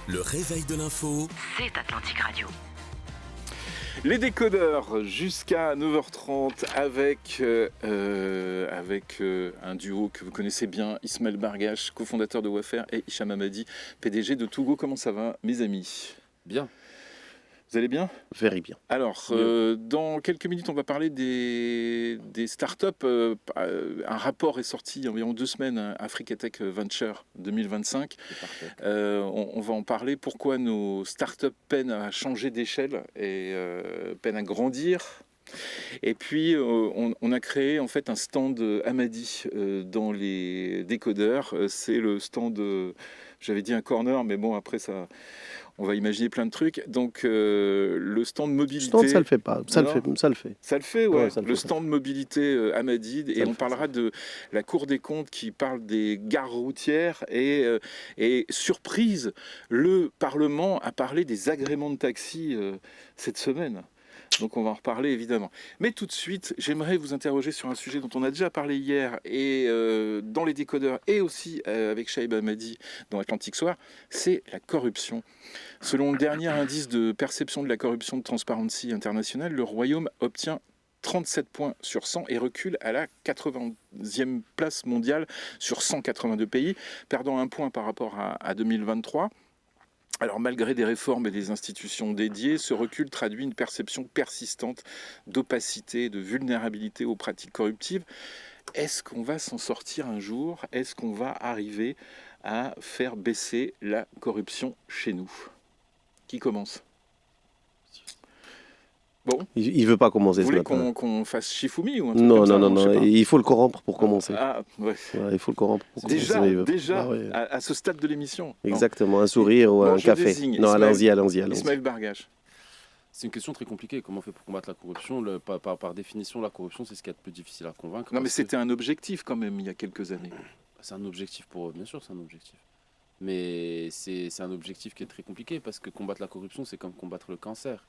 Le réveil de l'info, C'est Atlantique Radio. Les décodeurs jusqu'à 9h30 avec un duo que vous connaissez bien, Ismaël Bargache, cofondateur de Wafer, et Hicham Hamadi, PDG de Togo. Comment ça va, mes amis ? Bien. Vous allez bien ? Very bien. Alors, dans quelques minutes, on va parler des startups. Un rapport est sorti il y a environ 2 semaines, Africa Tech Venture 2025. C'est parfait. On va en parler. Pourquoi nos startups peinent à changer d'échelle et peinent à grandir. Et puis, on a créé en fait un stand Hamadi dans les décodeurs. C'est le stand, j'avais dit un corner, mais bon, après ça... On va imaginer plein de trucs. Donc, le stand mobilité... Stand, ça le fait pas. Ça le fait. Ça le fait, ouais. Ça le Le fait. stand mobilité Hamadi. Et le on fait, parlera de la Cour des comptes qui parle des gares routières. Et surprise, le Parlement a parlé des agréments de taxi cette semaine. Donc on va en reparler évidemment. Mais tout de suite, j'aimerais vous interroger sur un sujet dont on a déjà parlé hier et dans les décodeurs et aussi avec Shaib Hamadi dans Atlantic Soir, c'est la corruption. Selon le dernier indice de perception de la corruption de Transparency International, le Royaume obtient 37 points sur 100 et recule à la 80e place mondiale sur 182 pays, perdant 1 point par rapport à 2023. Alors malgré des réformes et des institutions dédiées, ce recul traduit une perception persistante d'opacité, de vulnérabilité aux pratiques corruptives. Est-ce qu'on va s'en sortir un jour ? Est-ce qu'on va arriver à faire baisser la corruption chez nous ? Qui commence ? Bon, Il veut pas commencer vous ce voulez matin. qu'on fasse Shifumi ou un truc Non, comme ça, non, je sais non. pas. Il faut le corrompre pour commencer. Ah, ouais. Ouais, il faut le corrompre pour commencer. Déjà, Il veut- Bah ouais. à ce stade de l'émission. Non. Exactement. Un sourire ou Bon, un je café. désigne Non, Ismaël. allons-y. Ismaël Bargache. C'est une question très compliquée. Comment on fait pour combattre la corruption ? Par définition, la corruption, c'est ce qu'il y a de plus difficile à convaincre. Non, mais parce que c'était un objectif quand même il y a quelques années. c'est un objectif pour eux, bien sûr, c'est un objectif. Mais c'est un objectif qui est très compliqué parce que combattre la corruption, c'est comme combattre le cancer.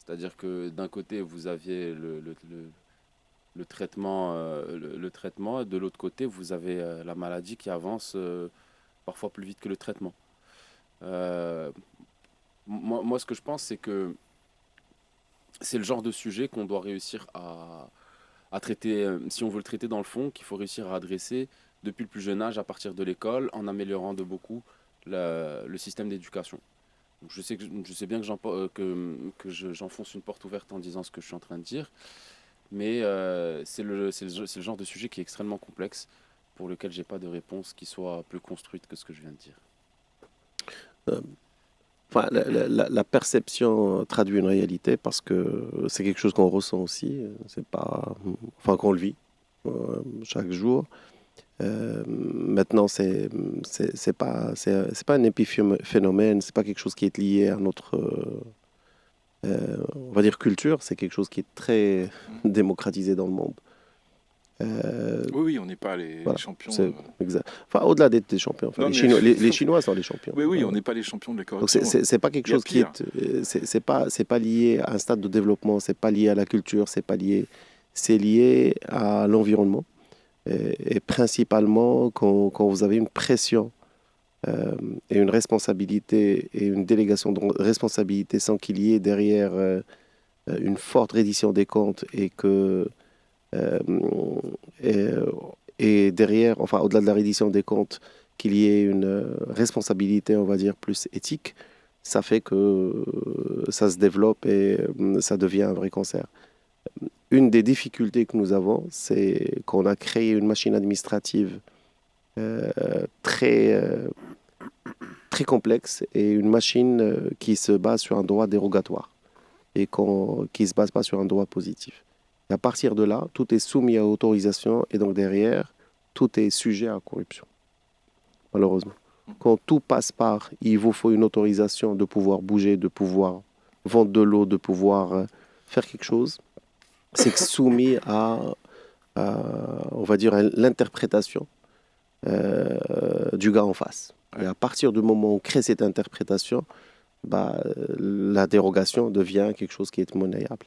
C'est-à-dire que d'un côté, vous aviez le traitement, et de l'autre côté, vous avez la maladie qui avance parfois plus vite que le traitement. Moi, ce que je pense, c'est que c'est le genre de sujet qu'on doit réussir à traiter, si on veut le traiter dans le fond, qu'il faut réussir à adresser depuis le plus jeune âge, à partir de l'école, en améliorant de beaucoup le système d'éducation. Donc je sais bien que j'enfonce une porte ouverte en disant ce que je suis en train de dire, mais c'est le genre de sujet qui est extrêmement complexe, pour lequel j'ai pas de réponse qui soit plus construite que ce que je viens de dire. Enfin, la perception traduit une réalité parce que c'est quelque chose qu'on ressent aussi. C'est pas, enfin, qu'on le vit chaque jour. Maintenant, c'est pas un épiphénomène, c'est pas quelque chose qui est lié à notre, on va dire, culture. C'est quelque chose qui est très démocratisé dans le monde. Oui, on n'est pas les Voilà, champions. c'est exact. Enfin, au-delà des champions, enfin, Non, les, mais- Chinois, les Chinois sont les champions. Oui, on n'est pas les champions de la Donc corruption. c'est pas quelque Il y a chose qui pire. est, c'est pas lié à un stade de développement, c'est pas lié à la culture, c'est lié à l'environnement et principalement quand vous avez une pression et une responsabilité et une délégation de responsabilité sans qu'il y ait derrière une forte reddition des comptes et que euh, et, et derrière, enfin au-delà de la reddition des comptes, qu'il y ait une responsabilité, on va dire, plus éthique, ça fait que ça se développe et ça devient un vrai cancer. Une des difficultés que nous avons, c'est qu'on a créé une machine administrative euh, très complexe et une machine qui se base sur un droit dérogatoire et qui ne se base pas sur un droit positif. Et à partir de là, tout est soumis à autorisation et donc derrière, tout est sujet à corruption, malheureusement. Quand tout passe par, il vous faut une autorisation de pouvoir bouger, de pouvoir vendre de l'eau, de pouvoir faire quelque chose, c'est soumis on va dire, à l'interprétation du gars en face. Et à partir du moment où on crée cette interprétation, la dérogation devient quelque chose qui est monnayable.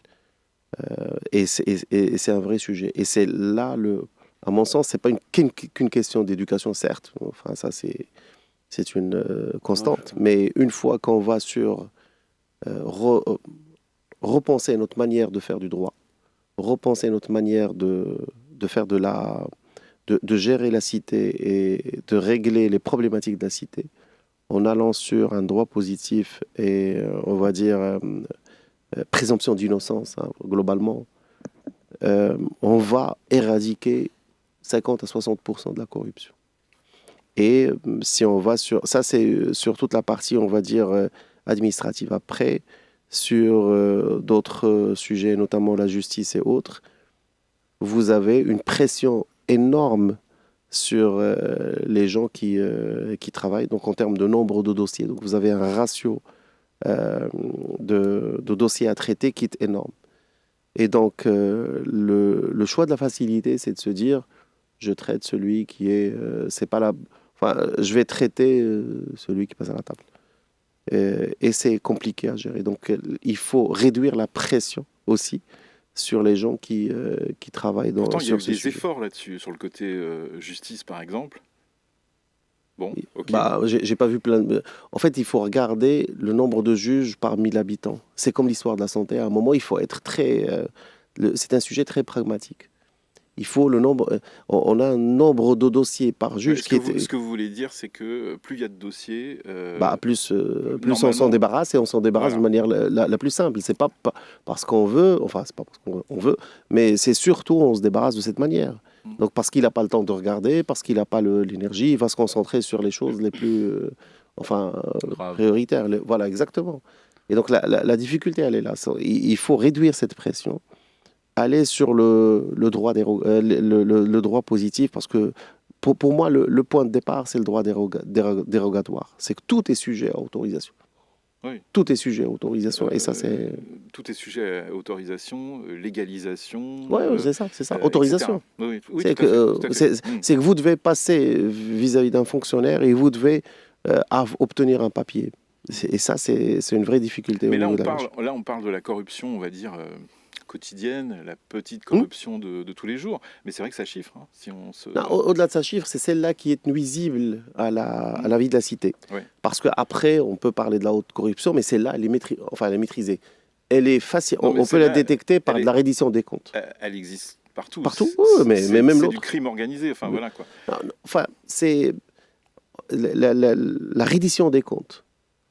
Et c'est un vrai sujet. Et c'est là, à mon sens, ce n'est pas qu'une question d'éducation, certes. Enfin, ça, c'est c'est une Non, constante. Mais une fois qu'on va sur repenser notre manière de faire du droit, repenser notre manière de faire de gérer la cité et de régler les problématiques de la cité, en allant sur un droit positif et on va dire présomption d'innocence, hein, globalement, on va éradiquer 50 à 60% de la corruption. Et si on va sur... Ça, c'est sur toute la partie, on va dire, administrative. Après, sur d'autres sujets, notamment la justice et autres, vous avez une pression énorme sur les gens qui travaillent, donc en termes de nombre de dossiers. Donc vous avez un ratio de dossiers à traiter qui est énorme. Et donc le choix de la facilité, c'est de se dire, je traite celui qui est... c'est pas la... Enfin, je vais traiter celui qui passe à la table. Et c'est compliqué à gérer. Donc il faut réduire la pression aussi sur les gens qui travaillent Pourtant, il y a eu sur ce des sujet. efforts là-dessus, sur le côté justice, par exemple. Bon, ok. Bah, j'ai pas vu plein de... En fait, il faut regarder le nombre de juges par 1000 habitants. C'est comme l'histoire de la santé. À un moment, il faut être très... c'est un sujet très pragmatique. Il faut le nombre... on a un nombre de dossiers par juge qui est... Ce que vous voulez dire, c'est que plus il y a de dossiers, Bah, plus on normalement, s'en débarrasse et on s'en débarrasse voilà. de manière la plus simple. C'est pas parce qu'on veut, enfin, c'est pas parce qu'on veut, mais c'est surtout on se débarrasse de cette manière. Mm. Donc, parce qu'il n'a pas le temps de regarder, parce qu'il n'a pas l'énergie, il va se concentrer sur les choses les plus grave. prioritaires. Voilà, exactement. Et donc, la difficulté, elle est là. Il faut réduire cette pression, aller sur le droit, le droit positif, parce que pour moi, le point de départ, c'est le droit dérogatoire. C'est que tout est sujet à autorisation. Oui. Tout est sujet à autorisation. Et ça, c'est... Tout est sujet à autorisation, légalisation. Oui, c'est ça, c'est ça. etc. Autorisation. Oui, oui, C'est tout à fait, que, tout à fait. c'est que vous devez passer vis-à-vis d'un fonctionnaire et vous devez obtenir un papier. Et ça, c'est une vraie difficulté Mais au là, niveau on de la parle, recherche. là, on parle de la corruption, on va dire, quotidienne, la petite corruption de tous les jours. Mais c'est vrai que ça chiffre. Hein, si on se... Non, au-delà de sa chiffre, c'est celle-là qui est nuisible à la vie de la cité. Ouais. Parce qu'après, on peut parler de la haute corruption, mais celle-là, elle est maîtrisée. Elle est facile. Non, mais On peut la celle-là, détecter par elle de la est- reddition des comptes. elle existe partout. Partout, oui, mais même C'est l'autre. du crime organisé. Enfin, voilà quoi. Non, enfin, c'est la reddition des comptes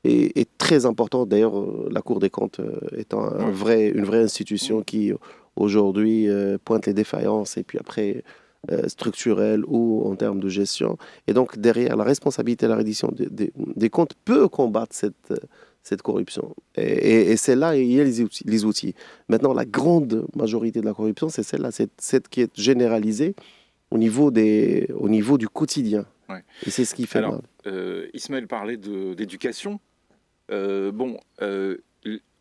est très importante. D'ailleurs, la Cour des comptes étant une vraie institution qui aujourd'hui pointe les défaillances et puis après structurelles ou en termes de gestion. Et donc derrière, la responsabilité de la reddition des comptes peut combattre cette corruption. Et c'est là il y a les outils. Maintenant, la grande majorité de la corruption, c'est celle-là, c'est cette qui est généralisée au niveau du quotidien. Ouais. Et c'est ce qui fait Alors, mal. Ismaël parlait d'éducation.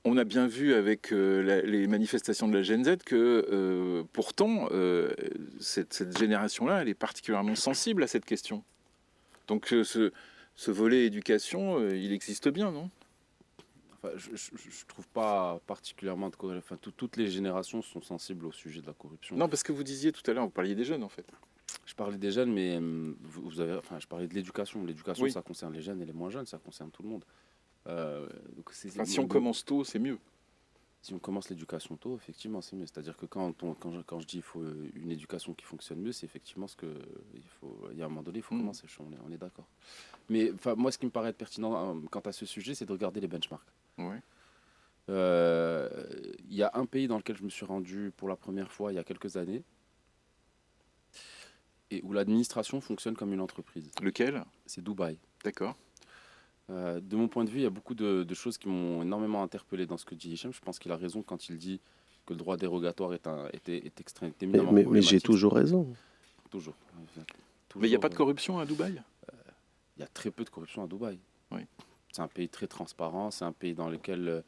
On a bien vu avec les manifestations de la Gen Z que pourtant, cette génération-là, elle est particulièrement sensible à cette question. Donc ce volet éducation, il existe bien, non? Enfin, je trouve pas particulièrement de corrélation. Enfin, toutes les générations sont sensibles au sujet de la corruption. Non, parce que vous disiez tout à l'heure, vous parliez des jeunes en fait. Je parlais des jeunes, mais je parlais de l'éducation. L'éducation, Oui. ça concerne les jeunes et les moins jeunes, ça concerne tout le monde. Donc Enfin, si on commence tôt, c'est mieux. Si on commence l'éducation tôt, effectivement, c'est mieux. C'est-à-dire que quand je dis qu'il faut une éducation qui fonctionne mieux, c'est effectivement ce que il y a un moment donné, il faut commencer. On est d'accord. Mais enfin, moi, ce qui me paraît être pertinent quant à ce sujet, c'est de regarder les benchmarks. Ouais. Il y a un pays dans lequel je me suis rendu pour la première fois il y a quelques années et où l'administration fonctionne comme une entreprise. Lequel? C'est Dubaï. D'accord. De mon point de vue, il y a beaucoup de choses qui m'ont énormément interpellé dans ce que dit Hichem. Je pense qu'il a raison quand il dit que le droit dérogatoire est éminemment Mais j'ai problématique. toujours raison. Toujours. Mais il n'y a pas de corruption à Dubaï? Il y a très peu de corruption à Dubaï. Oui. C'est un pays très transparent, c'est un pays dans lequel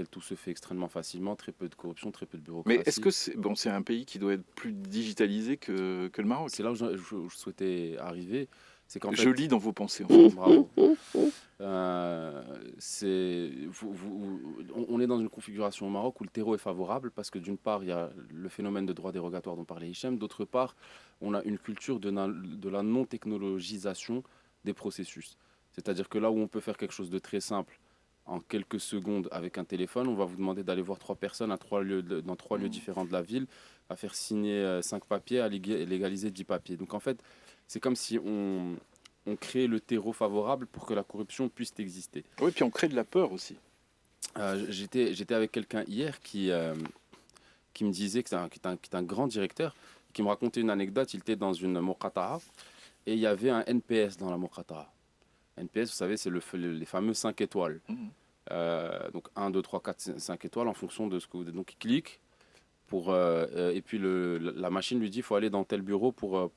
tout se fait extrêmement facilement, très peu de corruption, très peu de bureaucratie. Mais est-ce que c'est un pays qui doit être plus digitalisé que le Maroc? C'est là où je souhaitais arriver. C'est qu'en fait, Je lis dans vos pensées. En fait. bravo. On est dans une configuration au Maroc où le terreau est favorable parce que d'une part, il y a le phénomène de droit dérogatoire dont parlait Hichem, d'autre part, on a une culture de la non-technologisation des processus. C'est-à-dire que là où on peut faire quelque chose de très simple en quelques secondes avec un téléphone, on va vous demander d'aller voir 3 personnes dans 3 lieux différents de la ville, à faire signer 5 papiers, à légaliser 10 papiers. Donc en fait, c'est comme si on crée le terreau favorable pour que la corruption puisse exister. Oui, puis on crée de la peur aussi. J'étais avec quelqu'un hier qui me disait, qui est un grand directeur, qui me racontait une anecdote. Il était dans une Moqata'a et il y avait un NPS dans la Moqata'a. NPS, vous savez, c'est les fameux 5 étoiles. Donc 1, 2, 3, 4, 5 étoiles en fonction de ce que vous... Donc il clique et puis la machine lui dit il faut aller dans tel bureau pour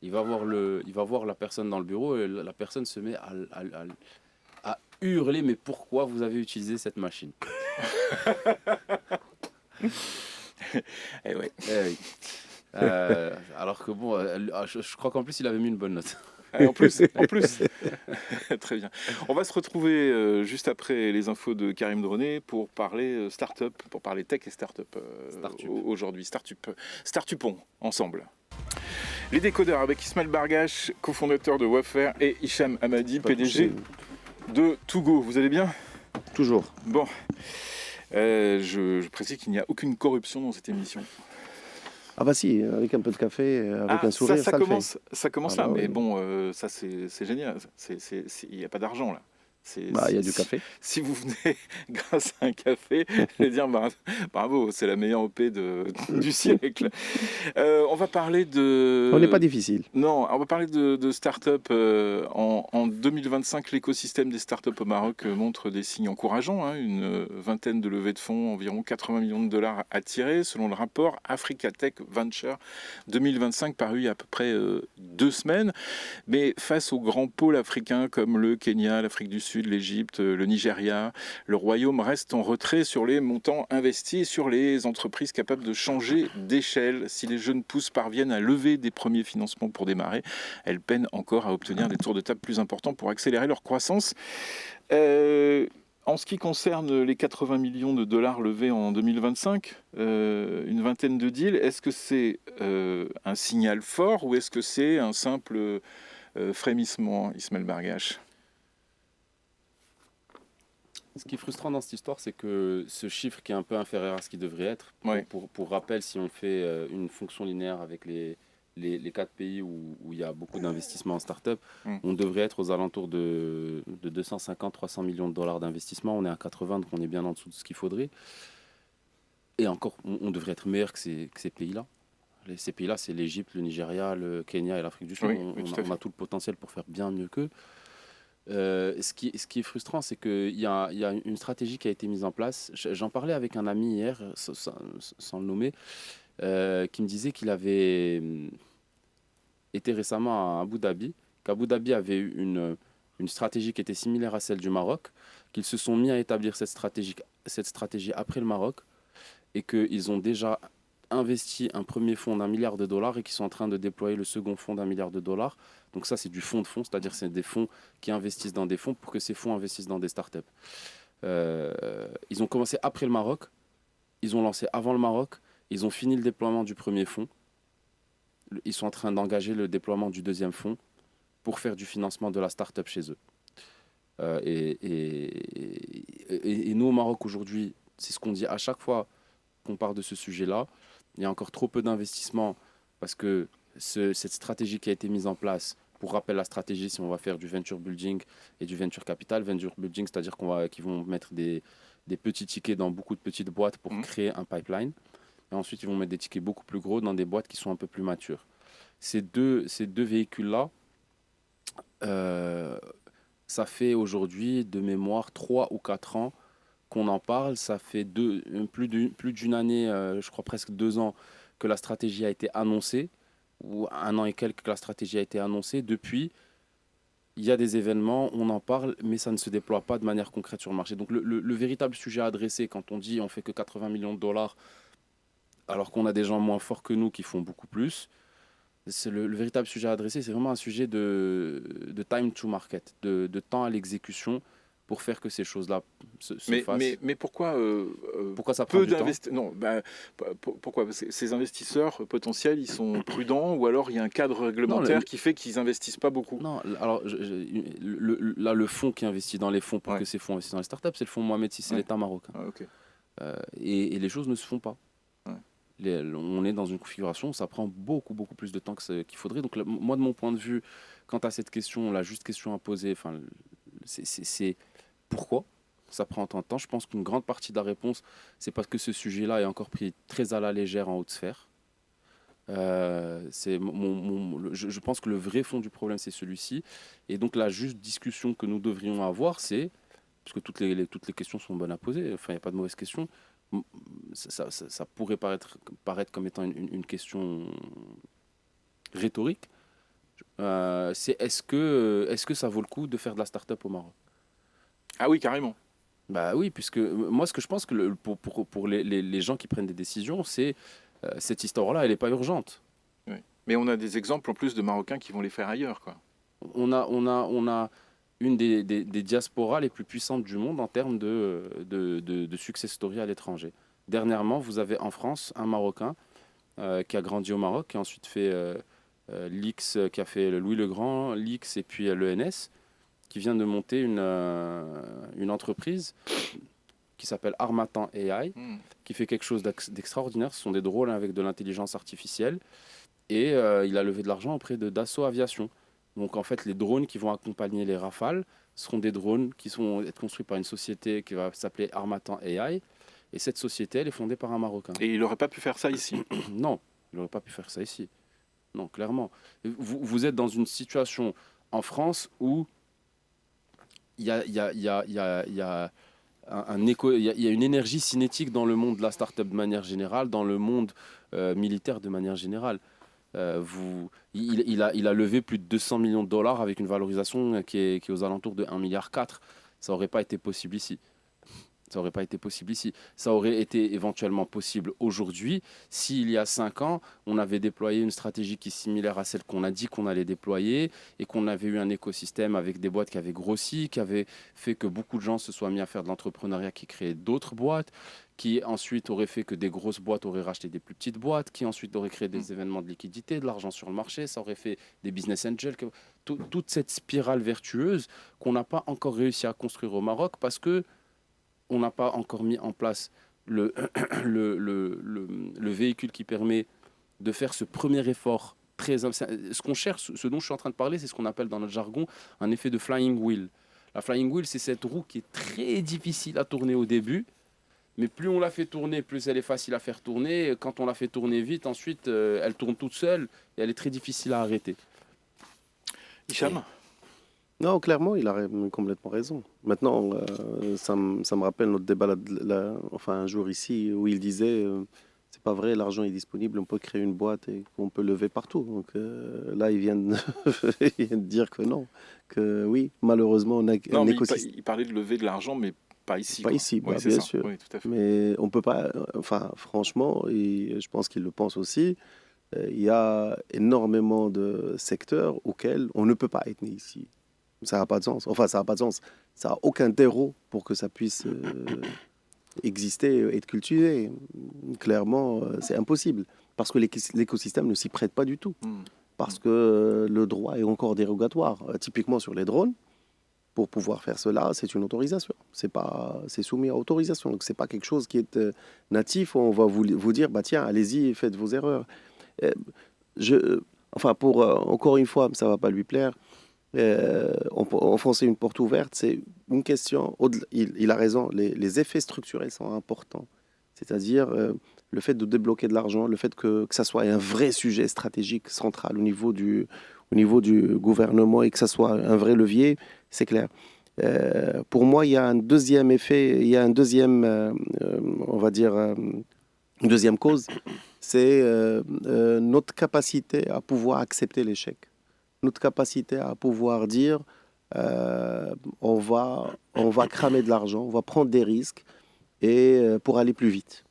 il va voir la personne dans le bureau et la personne se met à hurler mais pourquoi vous avez utilisé cette machine. Eh ouais. Eh oui. Alors que bon, je crois qu'en plus il avait mis une bonne note. Ah, en plus. Très bien. On va se retrouver juste après les infos de Karim Droné pour parler start-up, pour parler tech et start-up aujourd'hui. Startupons ensemble. Les décodeurs avec Ismaël Bargache, cofondateur de Waffair, et Hicham Hamadi, PDG de Togo. Vous allez bien ? Toujours. Bon. Je précise qu'il n'y a aucune corruption dans cette émission. Ah bah si, avec un peu de café, avec un sourire, ça commence, le fait. ça commence Ah là, bah mais oui. bon, ça c'est génial. Il n'y a pas d'argent là. Il y a du café. Si vous venez grâce à un café, je vais dire bravo, c'est la meilleure OP du siècle. On va parler de... On n'est pas difficile. Non, on va parler de start-up. En 2025, l'écosystème des start-up au Maroc montre des signes encourageants. Une vingtaine de levées de fonds, environ 80 millions de dollars attirés, selon le rapport Africa Tech Venture 2025, paru il y a à peu près 2 semaines. Mais face aux grands pôles africains comme le Kenya, l'Afrique du Sud, l'Égypte, le Nigeria, le Royaume reste en retrait sur les montants investis et sur les entreprises capables de changer d'échelle. Si les jeunes pousses parviennent à lever des premiers financements pour démarrer, elles peinent encore à obtenir des tours de table plus importants pour accélérer leur croissance. En ce qui concerne les 80 millions de dollars levés en 2025, une vingtaine de deals, est-ce que c'est un signal fort ou est-ce que c'est un simple frémissement, Ismaël Bargache ? Ce qui est frustrant dans cette histoire, c'est que ce chiffre qui est un peu inférieur à ce qu'il devrait être, Ouais. pour rappel, si on fait une fonction linéaire avec les 4 pays où il y a beaucoup d'investissements en start-up, on devrait être aux alentours de 250-300 millions de dollars d'investissement. On est à 80, donc on est bien en dessous de ce qu'il faudrait. Et encore, on devrait être meilleur que ces pays-là. Ces pays-là, c'est l'Égypte, le Nigeria, le Kenya et l'Afrique du Sud. Oui, on a tout le potentiel pour faire bien mieux qu'eux. Ce qui est frustrant, c'est qu'il y a une stratégie qui a été mise en place. J'en parlais avec un ami hier, sans le nommer, qui me disait qu'il avait été récemment à Abu Dhabi, qu'Abu Dhabi avait eu une stratégie qui était similaire à celle du Maroc, qu'ils se sont mis à établir cette stratégie après le Maroc, et qu'ils ont déjà investi un premier fonds d'1 milliard de dollars et qu'ils sont en train de déployer le second fonds d'1 milliard de dollars. Donc ça, c'est du fonds de fonds, c'est-à-dire c'est des fonds qui investissent dans des fonds pour que ces fonds investissent dans des startups. Ils ont commencé après le Maroc, ils ont lancé avant le Maroc, ils ont fini le déploiement du premier fonds, ils sont en train d'engager le déploiement du deuxième fonds pour faire du financement de la startup chez eux. Et nous au Maroc aujourd'hui, c'est ce qu'on dit à chaque fois qu'on parle de ce sujet-là. Il y a encore trop peu d'investissements parce que cette stratégie qui a été mise en place, pour rappel la stratégie, si on va faire du venture building et du venture capital, venture building, c'est-à-dire qu'ils vont mettre des petits tickets dans beaucoup de petites boîtes pour créer un pipeline. Et ensuite, ils vont mettre des tickets beaucoup plus gros dans des boîtes qui sont un peu plus matures. Ces deux véhicules-là, ça fait aujourd'hui, de mémoire, 3 ou 4 ans qu'on en parle. Ça fait plus d'une année, je crois presque 2 ans, que la stratégie a été annoncée, ou 1 an et quelques que la stratégie a été annoncée. Depuis, il y a des événements, on en parle, mais ça ne se déploie pas de manière concrète sur le marché. Donc le véritable sujet à adresser, quand on dit on fait que 80 millions de dollars, alors qu'on a des gens moins forts que nous qui font beaucoup plus, c'est le véritable sujet à adresser, c'est vraiment un sujet de time to market, de temps à l'exécution pour faire que ces choses-là se Mais, fassent. mais pourquoi Pourquoi ça prend peu du temps? d'investisseurs? Non, pourquoi? Parce que ces investisseurs potentiels, ils sont prudents ou alors il y a un cadre Non, réglementaire qui fait qu'ils investissent pas beaucoup. non, alors là, le fonds qui investit dans les fonds pour Ouais. que ces fonds investissent dans les startups, c'est le fonds Mohamed VI, c'est Ouais. l'État marocain. Ah, ok. Et les choses ne se font pas. Ouais. On est dans une configuration où ça prend beaucoup, beaucoup plus de temps qu'il faudrait. Donc, moi, de mon point de vue, quant à cette question, la juste question à poser, c'est pourquoi ça prend tant de temps. Je pense qu'une grande partie de la réponse, c'est parce que ce sujet-là est encore pris très à la légère en haute sphère. Je pense que le vrai fond du problème, c'est celui-ci. Et donc, la juste discussion que nous devrions avoir, c'est, parce que toutes les questions sont bonnes à poser, enfin, il n'y a pas de mauvaise question, ça pourrait paraître comme étant une question rhétorique. C'est est-ce que ça vaut le coup de faire de la start-up au Maroc? Ah oui, carrément. Bah oui, puisque moi, ce que je pense que pour les gens qui prennent des décisions, c'est cette histoire-là, elle n'est pas urgente. Oui. Mais on a des exemples en plus de Marocains qui vont les faire ailleurs, quoi. On a une des diasporas les plus puissantes du monde en termes de success story à l'étranger. Dernièrement, vous avez en France un Marocain qui a grandi au Maroc, qui a ensuite fait l'IX, qui a fait le Louis le Grand, l'IX et puis l'ENS, qui vient de monter une entreprise qui s'appelle Armatan AI, qui fait quelque chose d'extraordinaire. Ce sont des drones avec de l'intelligence artificielle. Et il a levé de l'argent auprès de Dassault Aviation. Donc en fait, les drones qui vont accompagner les Rafales seront des drones qui vont être construits par une société qui va s'appeler Armatan AI. Et cette société, elle est fondée par un Marocain. Et il n'aurait pas pu faire ça ici. Non, il n'aurait pas pu faire ça ici. Non, clairement. Vous êtes dans une situation en France où il y a, il y a, il y a, il y a, il y a il y a une énergie cinétique dans le monde de la start-up de manière générale, dans le monde militaire de manière générale. Il a levé plus de 200 millions de dollars avec une valorisation qui est aux alentours de 1,4 milliard. Ça n'aurait pas été possible ici. Ça n'aurait pas été possible ici. Ça aurait été éventuellement possible aujourd'hui s'il y a 5 ans, on avait déployé une stratégie qui est similaire à celle qu'on a dit qu'on allait déployer et qu'on avait eu un écosystème avec des boîtes qui avaient grossi, qui avaient fait que beaucoup de gens se soient mis à faire de l'entrepreneuriat, qui créaient d'autres boîtes, qui ensuite auraient fait que des grosses boîtes auraient racheté des plus petites boîtes, qui ensuite auraient créé des événements de liquidité, de l'argent sur le marché, ça aurait fait des business angels. Toute cette spirale vertueuse qu'on n'a pas encore réussi à construire au Maroc parce que on n'a pas encore mis en place le véhicule qui permet de faire ce premier effort. Ce qu'on cherche, ce dont je suis en train de parler, c'est ce qu'on appelle dans notre jargon un effet de flying wheel. La flying wheel, c'est cette roue qui est très difficile à tourner au début, mais plus on la fait tourner, plus elle est facile à faire tourner. Quand on la fait tourner vite, ensuite, elle tourne toute seule et elle est très difficile à arrêter. Hicham? Non, clairement, il a complètement raison. Maintenant, ça me rappelle notre débat enfin, un jour ici où il disait c'est pas vrai, l'argent est disponible, on peut créer une boîte et on peut lever partout. Donc là, il vient de dire que non, que oui, malheureusement, on a Non, un mais écosystème. il parlait de lever de l'argent, mais pas ici, Pas quoi. ici, Oui, bah, c'est bien ça. sûr. Oui, tout à fait. Mais on peut pas, enfin, franchement, et je pense qu'il le pense aussi, il y a énormément de secteurs auxquels on ne peut pas être né ici. Ça n'a pas de sens. Enfin, ça n'a pas de sens. Ça n'a aucun terreau pour que ça puisse exister, être cultivé. Clairement, c'est impossible. Parce que l'écosystème ne s'y prête pas du tout. Parce que le droit est encore dérogatoire. Typiquement sur les drones, pour pouvoir faire cela, c'est une autorisation. C'est soumis à autorisation. Donc, ce n'est pas quelque chose qui est natif. On va vous dire, bah, tiens, allez-y, faites vos erreurs. Enfin, encore une fois, ça ne va pas lui plaire. Enfoncer une porte ouverte, c'est une question. Il a raison, les effets structurels sont importants. C'est-à-dire le fait de débloquer de l'argent, le fait que ça soit un vrai sujet stratégique central au niveau du gouvernement et que ça soit un vrai levier, c'est clair. Pour moi, il y a un deuxième effet, il y a un deuxième, on va dire, une deuxième cause, c'est notre capacité à pouvoir accepter l'échec. Notre capacité à pouvoir dire on va cramer de l'argent, on va prendre des risques et pour aller plus vite.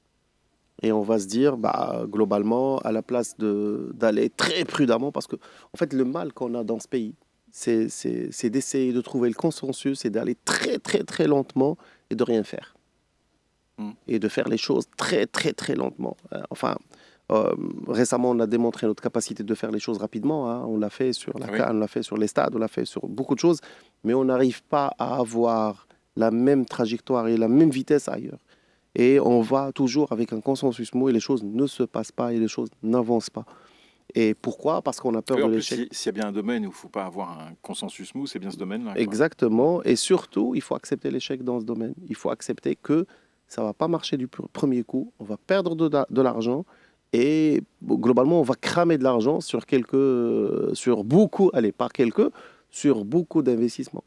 Et on va se dire, bah, globalement, à la place d'aller très prudemment, parce que en fait, le mal qu'on a dans ce pays, c'est d'essayer de trouver le consensus et d'aller très, très, très lentement et de rien faire. Et de faire les choses très, très, très lentement. Récemment, on a démontré notre capacité de faire les choses rapidement. Hein. On l'a fait sur la CAN, on l'a fait sur les stades, on l'a fait sur beaucoup de choses. Mais on n'arrive pas à avoir la même trajectoire et la même vitesse ailleurs. Et on va toujours avec un consensus mou et les choses ne se passent pas et les choses n'avancent pas. Et pourquoi? Parce qu'on a peur de l'échec. S'il y a bien un domaine où il ne faut pas avoir un consensus mou, c'est bien ce domaine-là. Exactement. Et surtout, il faut accepter l'échec dans ce domaine. Il faut accepter que ça ne va pas marcher du premier coup. On va perdre de l'argent. Et globalement, on va cramer de l'argent sur beaucoup d'investissements.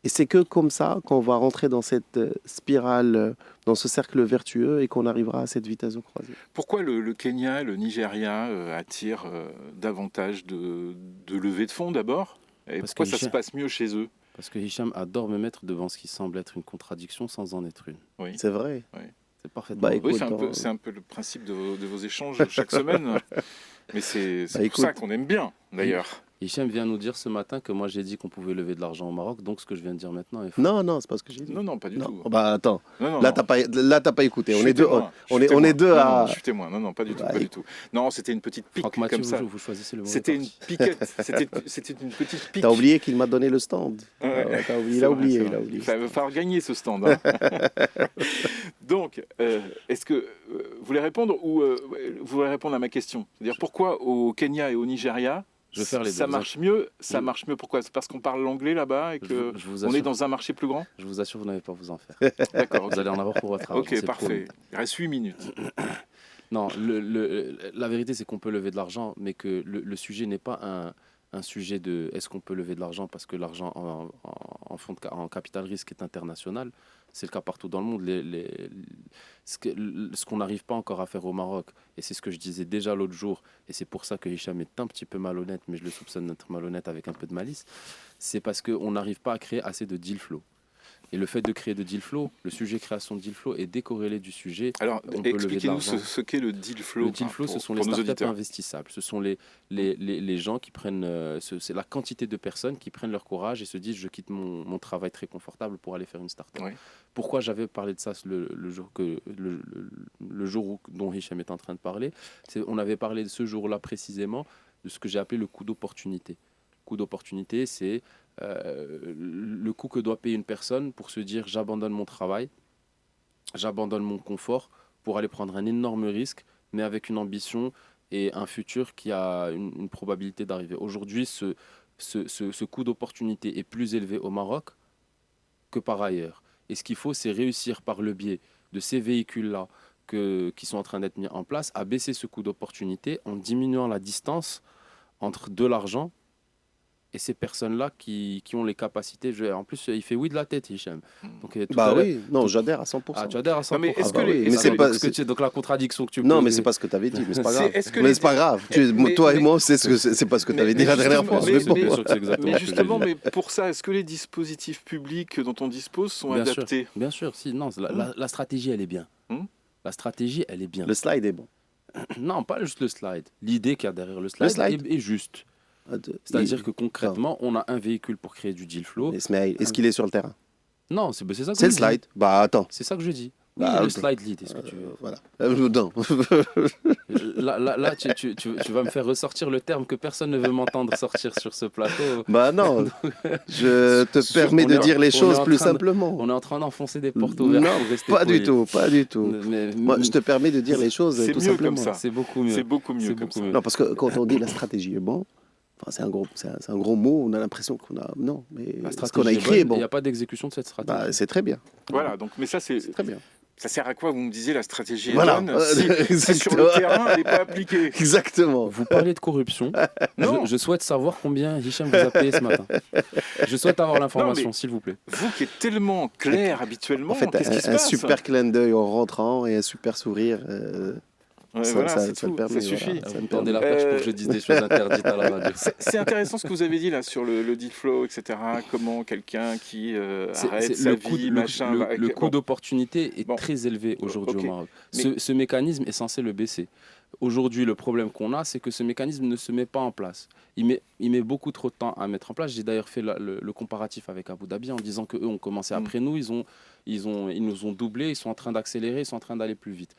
Et c'est que comme ça qu'on va rentrer dans cette spirale, dans ce cercle vertueux et qu'on arrivera à cette vitesse de croisière. Pourquoi le Kenya et le Nigeria attirent davantage de levées de fonds d'abord? Et pourquoi ça se passe mieux chez eux? Parce que Hicham adore me mettre devant ce qui semble être une contradiction sans en être une. Oui. C'est vrai. Oui. C'est parfaitement oui, c'est un peu le principe de vos échanges chaque semaine. Mais c'est pour ça qu'on aime bien, d'ailleurs. Hicham vient nous dire ce matin que moi j'ai dit qu'on pouvait lever de l'argent au Maroc, donc ce que je viens de dire maintenant est faux. Non, c'est pas ce que j'ai dit. Non, pas du tout. Bah attends, non, t'as pas écouté. On est deux à... Je suis témoin, non, pas du tout, pas du tout. Non, c'était une petite pique Franck Mathieu, comme ça. Vous choisissez le mot. C'était une piquette, c'était une petite pique. T'as oublié qu'il m'a donné le stand. Il a oublié. Il va falloir gagner ce stand. Hein. Donc, est-ce que vous voulez répondre ou vous voulez répondre à ma question? C'est-à-dire pourquoi au Kenya et au Nigeria ça marche mieux. Pourquoi? C'est parce qu'on parle l'anglais là-bas et qu'on est dans un marché plus grand? Je vous assure, vous n'allez pas vous en faire. D'accord. Vous allez en avoir pour votre argent. Ok, parfait. Il reste 8 minutes. Non, la vérité, c'est qu'on peut lever de l'argent, mais que le sujet n'est pas un sujet de est-ce qu'on peut lever de l'argent parce que l'argent en capital risque est international. C'est le cas partout dans le monde. Ce qu'on n'arrive pas encore à faire au Maroc, et c'est ce que je disais déjà l'autre jour, et c'est pour ça que Hicham est un petit peu malhonnête, mais je le soupçonne d'être malhonnête avec un peu de malice, c'est parce qu'on n'arrive pas à créer assez de deal flow. Et le fait de créer de deal flow, le sujet création de deal flow est décorrélé du sujet. Alors, expliquez-nous ce qu'est le deal flow. Le deal flow, ce sont les startups investissables. Ce sont les gens qui prennent... c'est la quantité de personnes qui prennent leur courage et se disent « je quitte mon travail très confortable pour aller faire une startup ». Pourquoi j'avais parlé de ça le jour dont Hicham est en train de parler? On avait parlé de ce jour-là précisément de ce que j'ai appelé le coût d'opportunité. Le coût d'opportunité, c'est le coût que doit payer une personne pour se dire j'abandonne mon travail, j'abandonne mon confort pour aller prendre un énorme risque, mais avec une ambition et un futur qui a une probabilité d'arriver. Aujourd'hui, ce coût d'opportunité est plus élevé au Maroc que par ailleurs. Et ce qu'il faut, c'est réussir par le biais de ces véhicules-là qui sont en train d'être mis en place, à baisser ce coût d'opportunité en diminuant la distance entre de l'argent et ces personnes-là qui ont les capacités. En plus, il fait oui de la tête, Hicham. Donc, j'adère à 100%. Ah, tu adhères à 100%. Non, mais donc la contradiction que tu... Non, mais c'est pas ce que tu avais dit, mais c'est pas grave. Mais c'est pas grave. Toi et moi, c'est pas ce que tu avais dit la dernière fois. Mais justement, mais pour ça, est-ce que les dispositifs publics dont on dispose sont adaptés? Bien sûr, si. Non, la stratégie, elle est bien. La stratégie, elle est bien. Le slide est bon. Non, pas juste le slide. L'idée qu'il y a derrière le slide est juste. C'est-à-dire que concrètement, on a un véhicule pour créer du deal flow. Ismaël, est-ce qu'il est sur le terrain? Non, c'est ça que c'est le slide. Bah attends. C'est ça que je dis. Oui, le slide lead, est-ce que tu veux? Voilà. Là, tu vas me faire ressortir le terme que personne ne veut m'entendre sortir sur ce plateau. Bah non, je te permets de dire les choses plus simplement. On est en train d'enfoncer des portes ouvertes. Non, pas du tout. Moi, je te permets de dire les choses tout simplement. C'est beaucoup mieux. C'est beaucoup mieux comme ça. Non, parce que quand on dit la stratégie est bon, c'est un gros mot, on a l'impression qu'on a... Non, mais ce qu'on a écrit est bon. Il n'y a pas d'exécution de cette stratégie. Bah, c'est très bien. Voilà, donc, mais ça c'est très bien. Ça sert à quoi, vous me disiez, la stratégie est bonne si sur le terrain, elle n'est pas appliquée? Exactement. Vous parlez de corruption. Je souhaite savoir combien Hicham vous a payé ce matin. Je souhaite avoir l'information, s'il vous plaît. Vous qui êtes tellement clair habituellement, en fait, qu'est-ce qui se passe? Un super clin d'œil en rentrant et un super sourire. Ouais, Ça, voilà, ça- c'est ça le tout, permet, ça voilà. suffit. Ça Vous me me tendez permet. la perche pour que je dise des choses interdites à la radio. C'est intéressant ce que vous avez dit là sur le deal flow, etc. Comment quelqu'un qui arrête sa Le coût, vie, machin, le coût bon, d'opportunité est bon, très élevé aujourd'hui ok. au Maroc. Mais- Ce mécanisme est censé le baisser. Aujourd'hui, le problème qu'on a, c'est que ce mécanisme ne se met pas en place. Il met beaucoup trop de temps à mettre en place. J'ai d'ailleurs fait le comparatif avec Abu Dhabi en disant qu'eux ont commencé après nous, ils nous ont doublé, ils sont en train d'accélérer, ils sont en train d'aller plus vite.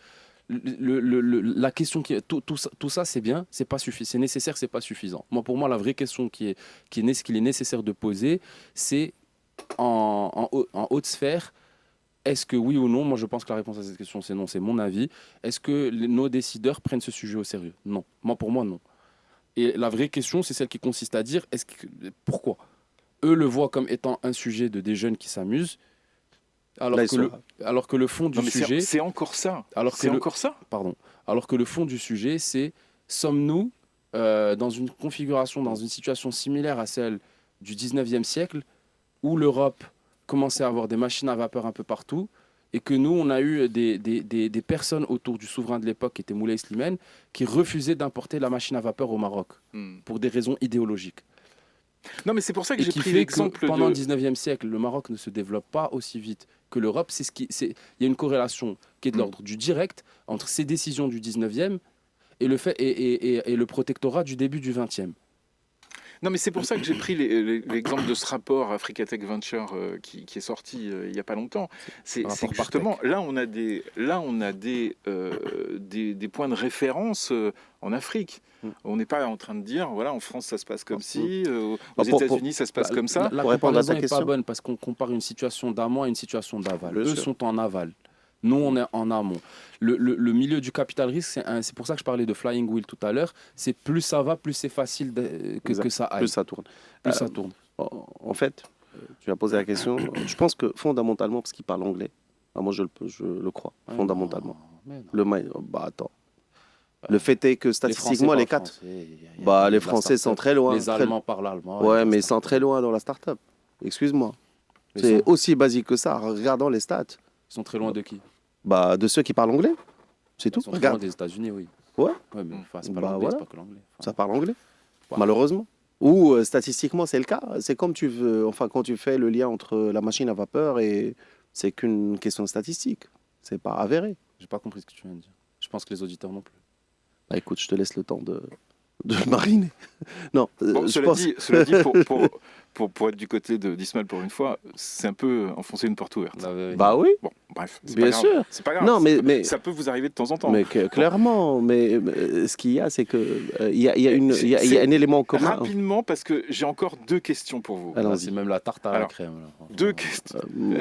La question tout ça c'est bien, c'est pas suffisant, c'est nécessaire, c'est pas suffisant. Pour moi, la vraie question qu'il est nécessaire de poser, c'est en haute sphère. Est-ce que oui ou non, moi je pense que la réponse à cette question c'est non, c'est mon avis. Est-ce que nos décideurs prennent ce sujet au sérieux? Non. Pour moi, non. Et la vraie question, c'est celle qui consiste à dire pourquoi? Eux le voient comme étant un sujet de des jeunes qui s'amusent, alors Là, ils que sont- alors que le fond du Non, mais sujet, c'est encore ça. alors C'est que encore ça. pardon, alors que le fond du sujet, c'est sommes-nous dans une configuration, dans une situation similaire à celle du 19e siècle, où l'Europe commençait à avoir des machines à vapeur un peu partout, et que nous, on a eu des personnes autour du souverain de l'époque, qui était Moulay Slimane, qui refusaient d'importer la machine à vapeur au Maroc, pour des raisons idéologiques. Non, mais c'est pour ça que Et j'ai qui pris fait que l'exemple pendant de. le 19e siècle, le Maroc ne se développe pas aussi vite que l'Europe. Il y a une corrélation qui est de l'ordre du direct entre ces décisions du 19e et le protectorat du début du 20e. Non, mais c'est pour ça que j'ai pris l'exemple de ce rapport Africa Tech Venture qui est sorti il n'y a pas longtemps. C'est Rapport que par justement, là, on a des points de référence en Afrique. On n'est pas en train de dire, voilà, en France, ça se passe comme ci, aux États-Unis, ça se passe comme ça. La Pour répondre à comparaison ta n'est question. pas bonne parce qu'on compare une situation d'amont à une situation d'aval. Bien Eux sûr. sont en aval. Nous, on est en amont. Le milieu du capital risque, c'est pour ça que je parlais de flying wheel tout à l'heure. C'est plus ça va, plus c'est facile que ça aille. Plus ça tourne. Plus ça tourne. En fait, tu as posé la question. Je pense que fondamentalement, parce qu'il parle anglais, moi je le crois, fondamentalement. Attends. Le fait est que statistiquement, les quatre. Les Français sont très loin. Les Allemands parlent allemand. Ouais, mais ils sont très loin dans la start-up. Excuse-moi. C'est aussi basique que ça. Regardons les stats. Ils sont très loin de qui? De ceux qui parlent anglais. C'est tout. Ils sont très loin Regarde, des États-Unis, oui. Ouais. Ouais, mais c'est pas Bah, l'anglais, voilà. c'est pas que l'anglais. ça parle anglais. Ouais. Malheureusement. Ou statistiquement, c'est le cas. C'est comme quand tu fais le lien entre la machine à vapeur et c'est qu'une question statistique. C'est pas avéré. J'ai pas compris ce que tu viens de dire. Je pense que les auditeurs non plus. Écoute, je te laisse le temps de mariner. Non, Bon, je cela pense. dit, pour être du côté d'Ismaël pour une fois, c'est un peu enfoncer une porte ouverte. Bah oui, Bon, bref, c'est bien pas grave. sûr. C'est pas grave. Non, mais Ça peut vous arriver de temps en temps. Mais clairement, mais ce qu'il y a, c'est que il y a un élément commun. Rapidement, parce que j'ai encore deux questions pour vous. Alors, Là, Allons-y. c'est même la tarte à la Alors, crème. Là. Deux questions.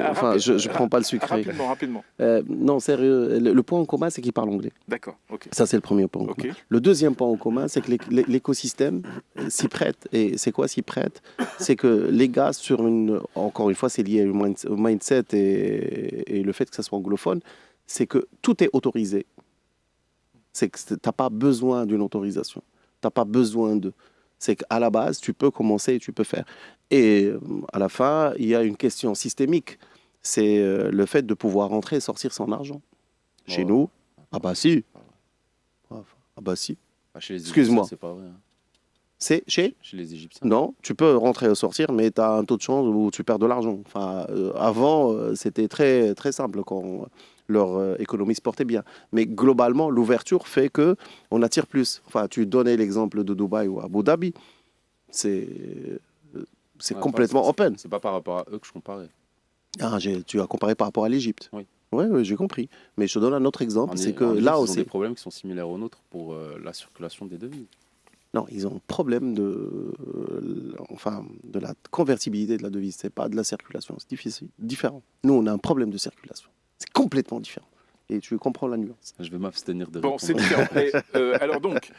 Enfin, je prends pas le sucré. Rapidement. Non, sérieux. Le point en commun, c'est qu'ils parlent anglais. D'accord, ok. Ça, c'est le premier point en Ok. commun. Le deuxième point en commun, c'est que l'écosystème s'y prête. Et c'est quoi s'y prête? C'est que les gars, encore une fois, c'est lié au mindset et le fait que ça soit anglophone, c'est que tout est autorisé. C'est que tu n'as pas besoin d'une autorisation. Tu n'as pas besoin de... C'est qu'à la base, tu peux commencer et tu peux faire. Et à la fin, il y a une question systémique. C'est le fait de pouvoir rentrer et sortir son argent. Chez nous, ah bah si. Ah bah si. Chez les Excuse-moi. Égyptiens, c'est pas vrai. Hein. C'est chez... Chez les Égyptiens. Non, tu peux rentrer et sortir, mais tu as un taux de chance où tu perds de l'argent. Enfin, avant, c'était très, très simple quand leur économie se portait bien. Mais globalement, l'ouverture fait que on attire plus. Enfin, tu donnais l'exemple de Dubaï ou Abu Dhabi. C'est complètement open. C'est pas par rapport à eux que je comparais. Tu as comparé par rapport à l'Égypte. Oui. Oui, j'ai compris. Mais je te donne un autre exemple. C'est que En Égypte, là ils ont aussi... des problèmes qui sont similaires aux nôtres pour la circulation des devises. Non, ils ont un problème de la convertibilité de la devise. C'est pas de la circulation. C'est difficile, différent. Nous, on a un problème de circulation. C'est complètement différent. Et tu comprends la nuance. Je vais m'abstenir de Bon, répondre. c'est différent. Alors donc,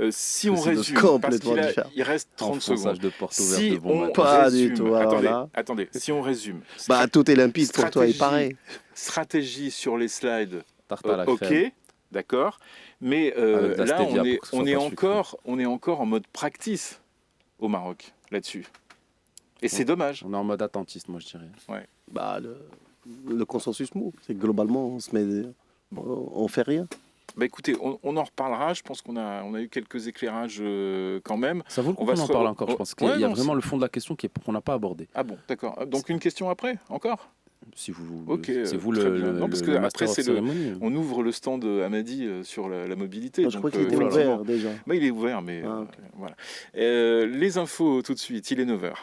si on C'est résume, complètement parce différent. il reste 30 secondes. Enfonçage de porte ouverte Si de bon on matin. Pas du résume, tout, alors là. attendez, si on résume, Tout est limpide pour toi, il stratégie- paraît. stratégie sur les slides, Tarte à la ok, crème. d'accord, mais Avec de la là stevia on est, pour que ce soit pas encore en mode practice au Maroc là-dessus. Et c'est dommage. On est en mode attentiste, moi je dirais. Le consensus mou, c'est que globalement, on fait rien. Bah écoutez, on en reparlera. Je pense qu'on a eu quelques éclairages quand même. Ça vaut le coup On va qu'on en se re- parle encore. Je pense qu'il Ouais, y a non, vraiment le fond de la question qu'on n'a pas abordé. Ah bon, d'accord. Donc une question après, encore? Si vous, Ok, c'est vous très bien. Non, parce que le après master of c'est ceremony. on ouvre le stand Amadi sur la mobilité. Non, je crois donc, qu'il était oh là là. ouvert déjà. Bah, il est ouvert, mais Ah, ok. voilà. Les infos tout de suite, il est 9h.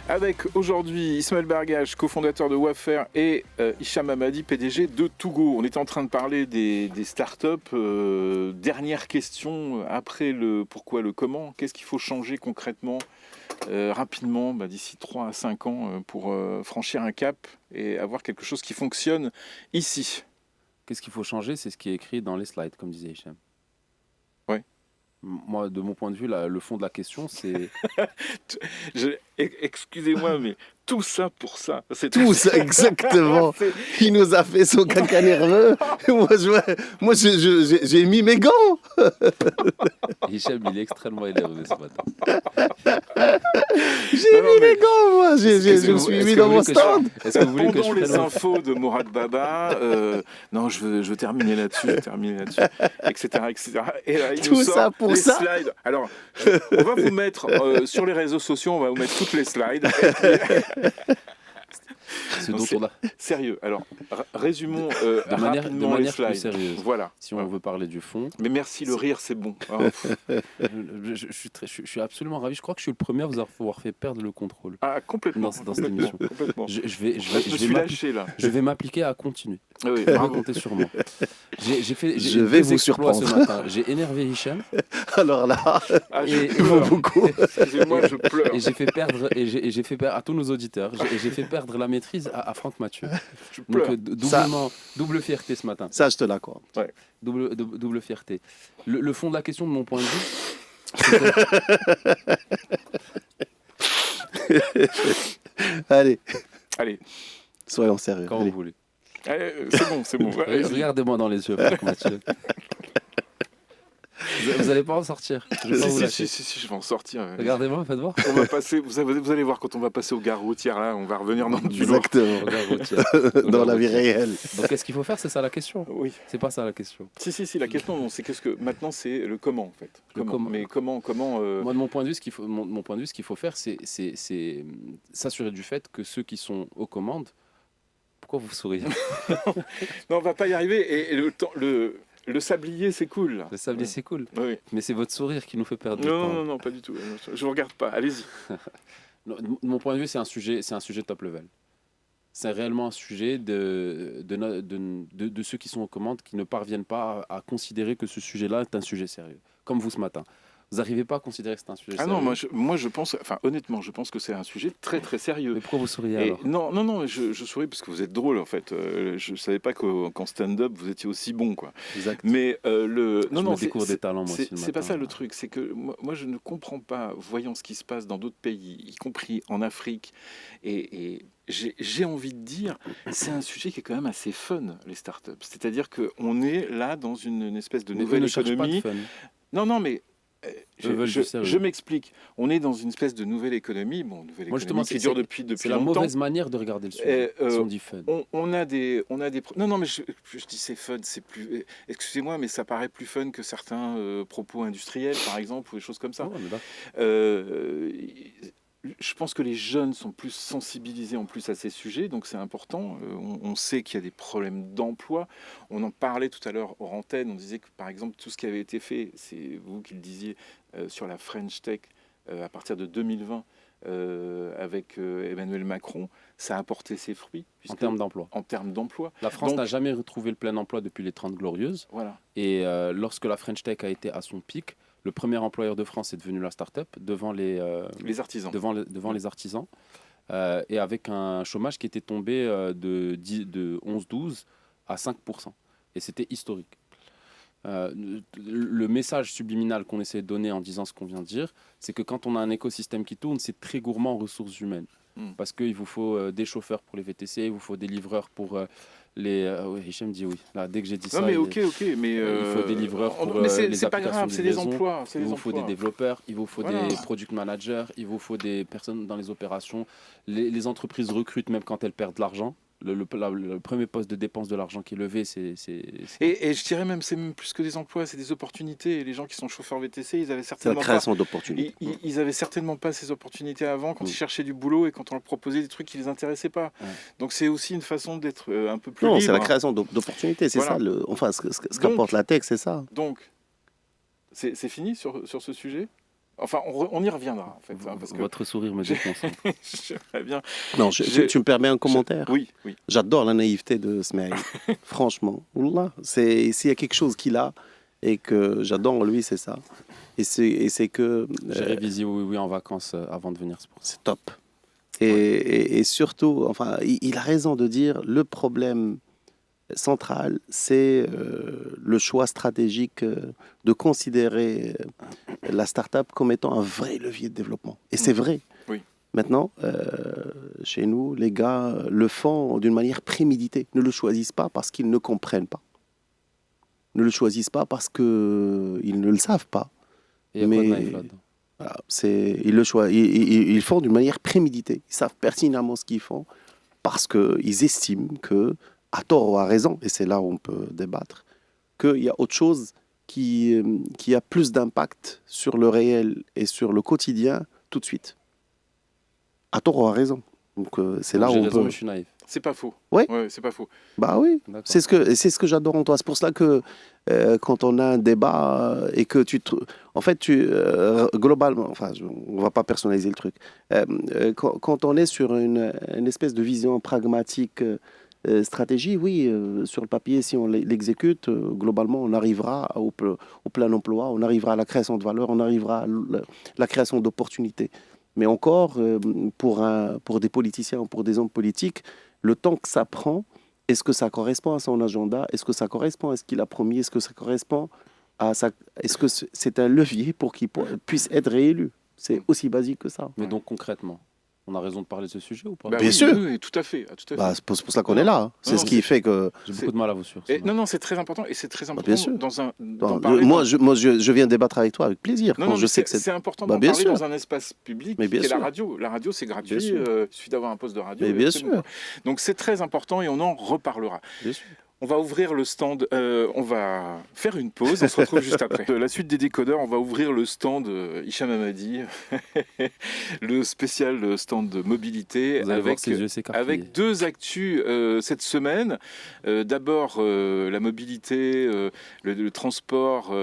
Avec aujourd'hui Ismaël Bargage, cofondateur de Wayfair, et Hicham Hamadi, PDG de Togo. On était en train de parler des startups. Dernière question, après le pourquoi, le comment, qu'est-ce qu'il faut changer concrètement, rapidement, d'ici 3 à 5 ans, pour franchir un cap et avoir quelque chose qui fonctionne ici? Qu'est-ce qu'il faut changer? C'est ce qui est écrit dans les slides, comme disait Hicham. Ouais. Moi, de mon point de vue, le fond de la question, c'est Excusez-moi, mais tout ça pour ça. C'est Tout ça, exactement. Il nous a fait son caca nerveux. J'ai mis mes gants. Hicham, il est extrêmement énervé ce matin. J'ai mis mes gants, moi. Je Excusez-moi, me suis est-ce mis que dans vous mon voulez que je- stand. Est-ce que vous voulez que Pendant je les prenne infos de Mourad Baba, non, je veux terminer là-dessus, etc. Et là, il Tout nous sort ça pour les ça slides. Alors, on va vous mettre sur les réseaux sociaux, on va vous mettre toutes les slides. ce Non, dont on a Sérieux. Alors, résumons de manière rapidement les plus slides. sérieuse. Voilà. Si on veut parler du fond, Mais merci, le rire, c'est bon. je suis absolument ravi. Je crois que je suis le premier à vous avoir fait perdre le contrôle. Complètement. Dans cette émission. Complètement. Je Je me suis lâché là. je vais m'appliquer à continuer. Ah oui, Vous bravo. comptez sur moi. Je vais deux vous exploits ce surprendre. matin. J'ai énervé Hicham Alors là, Ah, je Et- il vaut pleure. beaucoup. Excusez-moi, je pleure. et j'ai fait perdre j'ai fait perdre à tous nos auditeurs. J'ai fait perdre la maîtrise à Franck Mathieu. Je Donc pleure. double fierté ce matin. Ça, je te l'accorde. Double fierté. Le fond de la question, de mon point de vue, c'est que- Allez, Allez, soyons sérieux. quand Allez. vous voulez. c'est bon. Allez-y. Regardez-moi dans les yeux, Franck Mathieu. Vous allez pas en sortir. Je vais pas vous lâcher. Si, je vais en sortir. Regardez-moi, faites voir. On va passer, vous allez voir quand on va passer aux gares routières là, on va revenir dans du lourd. Exactement. Regarde, retiens. Dans la vie réelle. Donc qu'est-ce qu'il faut faire? C'est ça la question. Oui. C'est pas ça la question. Si, la question, non, c'est qu'est-ce que maintenant c'est le comment en fait. Le comment. Mais comment Moi, de mon point de vue, ce qu'il faut faire, c'est s'assurer du fait que ceux qui sont aux commandes. Pourquoi vous souriez? Non, on va pas y arriver. Et le sablier, c'est cool. Là. Le sablier, c'est cool. Oui. Mais c'est votre sourire qui nous fait perdre du temps. Non, pas du tout. Je vous regarde pas. Allez-y. Non, de mon point de vue, c'est un sujet top level. C'est réellement un sujet de ceux qui sont aux commandes qui ne parviennent pas à considérer que ce sujet-là est un sujet sérieux. Comme vous ce matin. Vous n'arrivez pas à considérer que c'est un sujet Ah sérieux. non, moi je pense, enfin honnêtement, je pense que c'est un sujet très très sérieux. Mais pourquoi vous souriez Et alors? non, je souris parce que vous êtes drôle en fait. Je savais pas qu'en stand-up vous étiez aussi bon quoi. Exact. Mais Je me découvre des talents, moi aussi, le c'est pas matin. ça le truc, c'est que moi je ne comprends pas, voyant ce qui se passe dans d'autres pays, y compris en Afrique, et j'ai envie de dire, c'est un sujet qui est quand même assez fun, les startups. C'est-à-dire qu'on est là dans une espèce de Mais vous nouvelle ne cherchez pas de économie. fun. Non, mais Eux veulent du sérieux. je m'explique. On est dans une espèce de nouvelle économie, nouvelle Moi, justement, économie qui dure depuis C'est la longtemps. mauvaise manière de regarder le sujet. Et, Si on dit fun. On a des non mais je dis c'est fun, c'est plus, excusez-moi, mais ça paraît plus fun que certains propos industriels par exemple ou des choses comme ça. Oh, mais d'accord. Je pense que les jeunes sont plus sensibilisés en plus à ces sujets, donc c'est important. On sait qu'il y a des problèmes d'emploi. On en parlait tout à l'heure hors antenne. On disait que par exemple tout ce qui avait été fait, c'est vous qui le disiez, sur la French Tech à partir de 2020 avec Emmanuel Macron, ça a apporté ses fruits. En termes d'emploi. En termes d'emploi. La France Donc- n'a jamais retrouvé le plein emploi depuis les 30 Glorieuses. Voilà. Et lorsque la French Tech a été à son pic, le premier employeur de France est devenu la start-up devant les artisans. devant les artisans. Et avec un chômage qui était tombé de 11-12 à 5%. Et c'était historique. Le message subliminal qu'on essaie de donner en disant ce qu'on vient de dire, c'est que quand on a un écosystème qui tourne, c'est très gourmand en ressources humaines. Parce qu'il vous faut des chauffeurs pour les VTC, il vous faut des livreurs pour les... oui, Hichem dit oui. Là, dès que j'ai dit ça, Non mais ok, mais il faut des livreurs pour mais c'est les pas applications grave, de c'est les livraison. emplois. Il vous faut des développeurs, il vous faut Voilà. des product managers, il vous faut des personnes dans les opérations. Les entreprises recrutent même quand elles perdent de l'argent. le premier poste de dépense de l'argent qui est levé, Et je dirais même, c'est même plus que des emplois, c'est des opportunités. Et les gens qui sont chauffeurs VTC, ils avaient C'est la certainement pas, création d'opportunités. ils avaient certainement pas ces opportunités avant quand Mm. ils cherchaient du boulot et quand on leur proposait des trucs qui les intéressaient pas. Ouais. Donc c'est aussi une façon d'être un peu plus Non, c'est la libre. création d'opportunités, c'est Voilà. ça. Enfin, ce Donc- qu'apporte la tech, c'est ça. Donc, c'est fini sur ce sujet. Enfin, on y reviendra en fait, hein, parce que votre sourire me déconcentre. j'aimerais bien. Non, J'ai- tu me permets un commentaire? Oui. J'adore la naïveté de Smaïl. Franchement, Wallah, s'il y a quelque chose qu'il a et que j'adore en lui, c'est ça. Et c'est que J'ai révisé oui en vacances avant de venir, c'est pour ça. c'est top. Et surtout, enfin, il a raison de dire le problème central, c'est le choix stratégique de considérer la start-up comme étant un vrai levier de développement. Et c'est vrai. Oui. Maintenant, chez nous, les gars le font d'une manière préméditée. Ne le choisissent pas parce qu'ils ne comprennent pas. Ne le choisissent pas parce qu'ils ne le savent pas. Et il y a quoi de Mais- naïf là-dedans? Voilà, ils le font d'une manière préméditée. Ils savent pertinemment ce qu'ils font parce qu'ils estiment que, à tort ou à raison, et c'est là où on peut débattre, qu'il y a autre chose qui a plus d'impact sur le réel et sur le quotidien tout de suite. À tort ou à raison. Donc c'est là où J'ai on raison, peut... mais je suis naïf. C'est pas faux. Ouais. C'est pas faux. Bah oui, D'accord. c'est ce que j'adore en toi. C'est pour cela que quand on a un débat et que en fait, globalement, enfin, on va pas personnaliser le truc. Quand on est sur une espèce de vision pragmatique, stratégie, oui, sur le papier, si on l'exécute, globalement, on arrivera au plein emploi, on arrivera à la création de valeur, on arrivera à la création d'opportunités. Mais encore, pour des politiciens ou pour des hommes politiques, le temps que ça prend, est-ce que ça correspond à son agenda? Est-ce que ça correspond à ce qu'il a promis? Est-ce que ça correspond à ça? Est-ce que c'est un levier pour qu'il puisse être réélu? C'est aussi basique que ça. Mais donc concrètement, on a raison de parler de ce sujet ou pas? Bah Bien oui, sûr. oui, tout à fait. Bah, c'est pour ça qu'on est là. hein. C'est Non, ce qui fait que... J'ai c'est- beaucoup de mal à vous suivre. Et, sinon. non, c'est très important. Et c'est très important bien sûr. d'en Non, parler. moi, je viens débattre avec toi avec plaisir. Non, quand non, je mais sais que c'est important Bah, d'en bien parler sûr. dans un espace public Mais bien qui est la sûr. radio. La radio, c'est gratuit. Bien sûr. Il suffit d'avoir un poste de radio. Mais et bien c'est bon, sûr. quoi. Donc c'est très important et on en reparlera. Bien sûr. On va ouvrir le stand, on va faire une pause, on se retrouve juste après. La suite des décodeurs, on va ouvrir le stand Hicham Hamadi, le spécial stand de mobilité Vous allez voir avec, ses yeux s'écarquiller. avec deux actus cette semaine. D'abord, la mobilité, le transport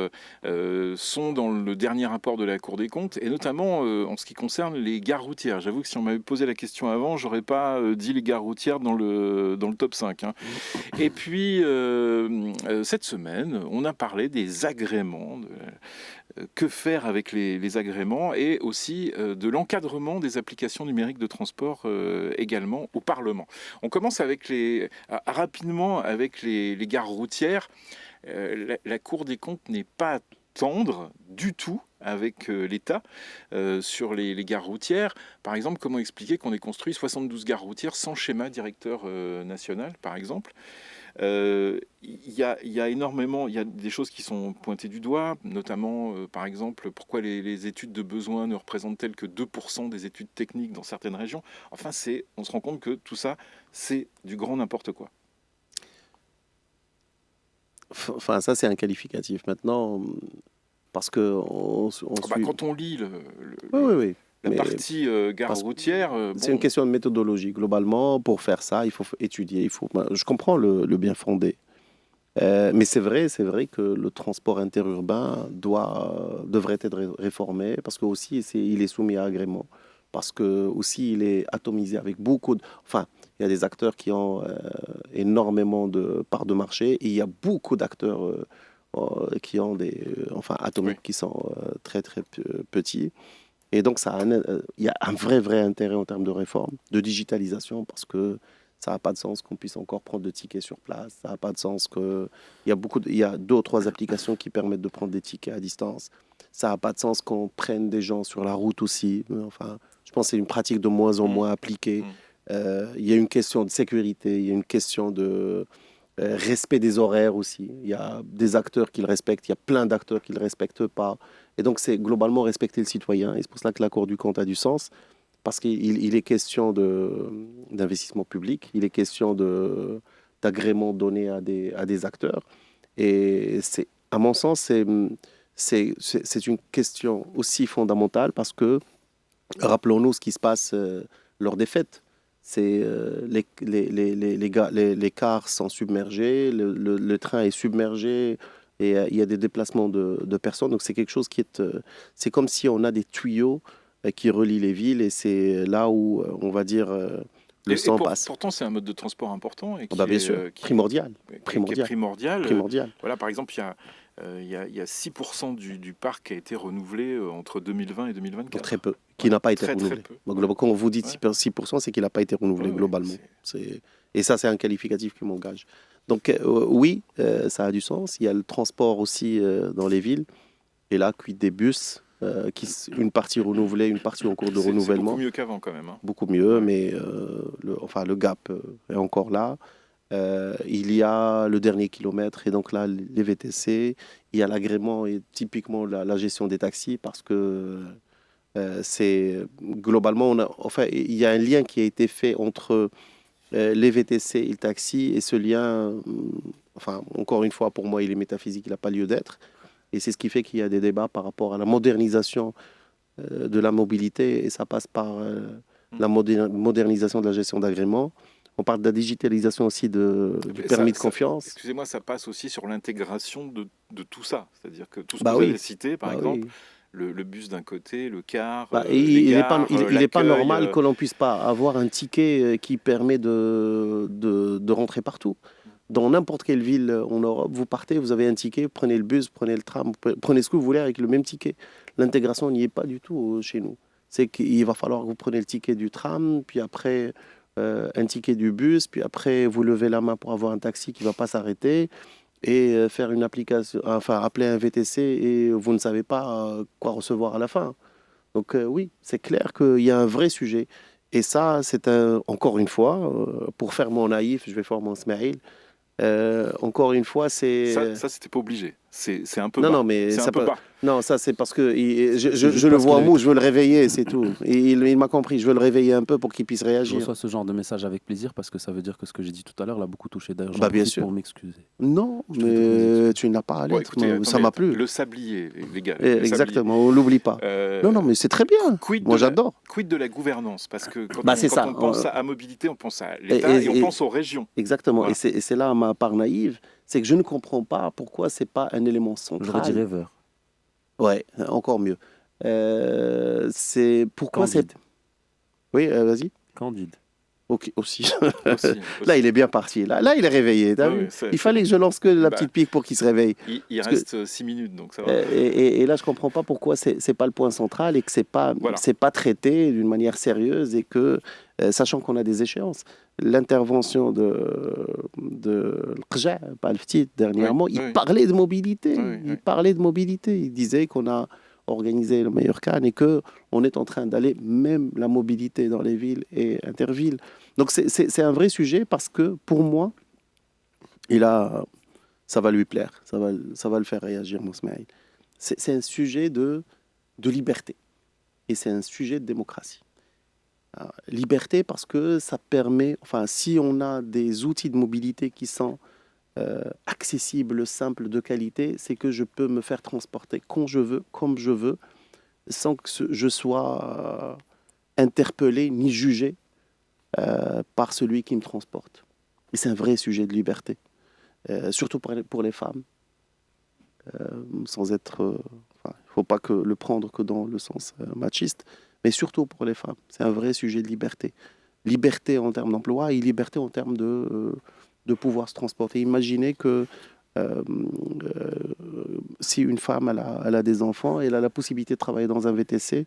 sont dans le dernier rapport de la Cour des comptes et notamment en ce qui concerne les gares routières. J'avoue que si on m'avait posé la question avant, j'aurais pas dit les gares routières dans le top 5. Hein. Et puis, cette semaine, on a parlé des agréments, que faire avec les agréments et aussi de l'encadrement des applications numériques de transport également au Parlement. On commence rapidement avec les gares routières. La Cour des comptes n'est pas tendre du tout avec l'État sur les gares routières. Par exemple, comment expliquer qu'on ait construit 72 gares routières sans schéma directeur national, par exemple. Il y a énormément, il y a des choses qui sont pointées du doigt, notamment, par exemple, pourquoi les études de besoin ne représentent-elles que 2% des études techniques dans certaines régions. Enfin, on se rend compte que tout ça, c'est du grand n'importe quoi. Enfin, ça, c'est un qualificatif. Maintenant, parce que Quand on lit Oui. la Mais partie gare parce- routière, C'est une question de méthodologie. Globalement, pour faire ça, il faut étudier. Je comprends le bien fondé. Mais c'est vrai que le transport interurbain devrait être réformé parce que aussi il est soumis à agrément. Parce que aussi il est atomisé avec enfin, il y a des acteurs qui ont énormément de parts de marché et il y a beaucoup d'acteurs qui ont atomiques Oui. qui sont très petits. Et donc, il y a un vrai intérêt en termes de réforme, de digitalisation, parce que ça n'a pas de sens qu'on puisse encore prendre de tickets sur place. Ça n'a pas de sens qu'il y a 2 ou 3 applications qui permettent de prendre des tickets à distance. Ça n'a pas de sens qu'on prenne des gens sur la route aussi. Enfin, je pense que c'est une pratique de moins en moins appliquée. Il y a une question de sécurité, il y a une question de respect des horaires aussi. Il y a des acteurs qui le respectent, il y a plein d'acteurs qui ne le respectent pas. Et donc, c'est globalement respecter le citoyen. Et c'est pour cela que la Cour du compte a du sens. parce qu'il est question d'investissement public, il est question d'agrément donné à des acteurs. Et à mon sens, c'est une question aussi fondamentale parce que, rappelons-nous ce qui se passe lors des fêtes. Les cars sont submergés, le train est submergé et il y a des déplacements de personnes. Donc c'est quelque chose c'est comme si on a des tuyaux qui relient les villes et c'est là où, on va dire, le sang passe. Pourtant, c'est un mode de transport important et Bien sûr, primordial. Qui est primordial. Primordial. Voilà, par exemple, il y a 6% du parc qui a été renouvelé entre 2020 et 2024. Très peu, qui n'a pas été renouvelé. Très peu. Donc, quand vous dites 6%, c'est qu'il n'a pas été renouvelé globalement. Et ça, c'est un qualificatif qui m'engage. Donc oui, ça a du sens. Il y a le transport aussi dans les villes. Et là, quid des bus, une partie renouvelée, une partie en cours de renouvellement. C'est beaucoup mieux qu'avant quand même. Beaucoup mieux, mais le gap est encore là. Il y a le dernier kilomètre et donc là, les VTC. Il y a l'agrément et typiquement la gestion des taxis parce que c'est globalement, il y a un lien qui a été fait entre les VTC et le taxi et ce lien, encore une fois, pour moi, il est métaphysique, il n'a pas lieu d'être. Et c'est ce qui fait qu'il y a des débats par rapport à la modernisation de la mobilité et ça passe par la modernisation de la gestion d'agrément. On parle de la digitalisation aussi du permis de confiance. Excusez-moi, ça passe aussi sur l'intégration de tout ça. C'est-à-dire que tout ce que vous avez cité, par exemple, oui. Le bus d'un côté, le car, il n'est pas normal que l'on ne puisse pas avoir un ticket qui permet de rentrer partout. Dans n'importe quelle ville en Europe, vous partez, vous avez un ticket, prenez le bus, prenez le tram, prenez ce que vous voulez avec le même ticket. L'intégration n'y est pas du tout chez nous. C'est qu'il va falloir que vous preniez le ticket du tram, puis après un ticket du bus, puis après vous levez la main pour avoir un taxi qui ne va pas s'arrêter et faire une application, appeler un VTC et vous ne savez pas quoi recevoir à la fin. Donc oui, c'est clair qu'il y a un vrai sujet. Et ça, c'est encore une fois, pour faire mon naïf, je vais faire mon Smaïl. Encore une fois, c'est... Ça c'était pas obligé. C'est un peu bas. Non, mais c'est un peu bas. Non, ça, c'est parce que je le vois mou, je veux le réveiller, c'est tout. Et il m'a compris, je veux le réveiller un peu pour qu'il puisse réagir. Je reçois ce genre de message avec plaisir parce que ça veut dire que ce que j'ai dit tout à l'heure l'a beaucoup touché. D'ailleurs, bien sûr. Pour m'excuser. Non, mais tu n'as pas à l'être. Ça m'a plu. Le sablier, les gars. Exactement, on l'oublie pas. Non, mais c'est très bien. Moi, j'adore. Quid de la gouvernance? Parce que quand on pense à mobilité, on pense à l'État et on pense aux régions. Exactement. Voilà. Et c'est là ma part naïve. C'est que je ne comprends pas pourquoi c'est pas un élément central. Je redis rêveur. Ouais, encore mieux. C'est pourquoi Candide. c'est. Oui, vas-y. Candide. Ok, aussi. Là, il est bien parti. Là, il est réveillé. Il fallait que je lance que la petite pique pour qu'il se réveille. Il reste 6 minutes, donc ça va. Et là, je comprends pas pourquoi c'est pas le point central et que c'est pas traité d'une manière sérieuse et que, sachant qu'on a des échéances, l'intervention de L'Qja, pas le petit, dernièrement, il parlait de mobilité. Il parlait de mobilité. Il disait qu'on a organisé le meilleur CAN et qu'on est en train d'aller même la mobilité dans les villes et intervilles. Donc c'est un vrai sujet parce que pour moi, ça va lui plaire, ça va le faire réagir, Mousmaïl. C'est un sujet de liberté et c'est un sujet de démocratie. Alors, liberté parce que ça permet, si on a des outils de mobilité qui sont accessible, simple, de qualité, c'est que je peux me faire transporter quand je veux, comme je veux, sans que je sois interpellé ni jugé par celui qui me transporte. Et c'est un vrai sujet de liberté, surtout pour les femmes, sans être... il ne faut pas le prendre que dans le sens machiste, mais surtout pour les femmes. C'est un vrai sujet de liberté. Liberté en termes d'emploi et liberté en termes de pouvoir se transporter. Imaginez que si une femme elle a des enfants, elle a la possibilité de travailler dans un VTC,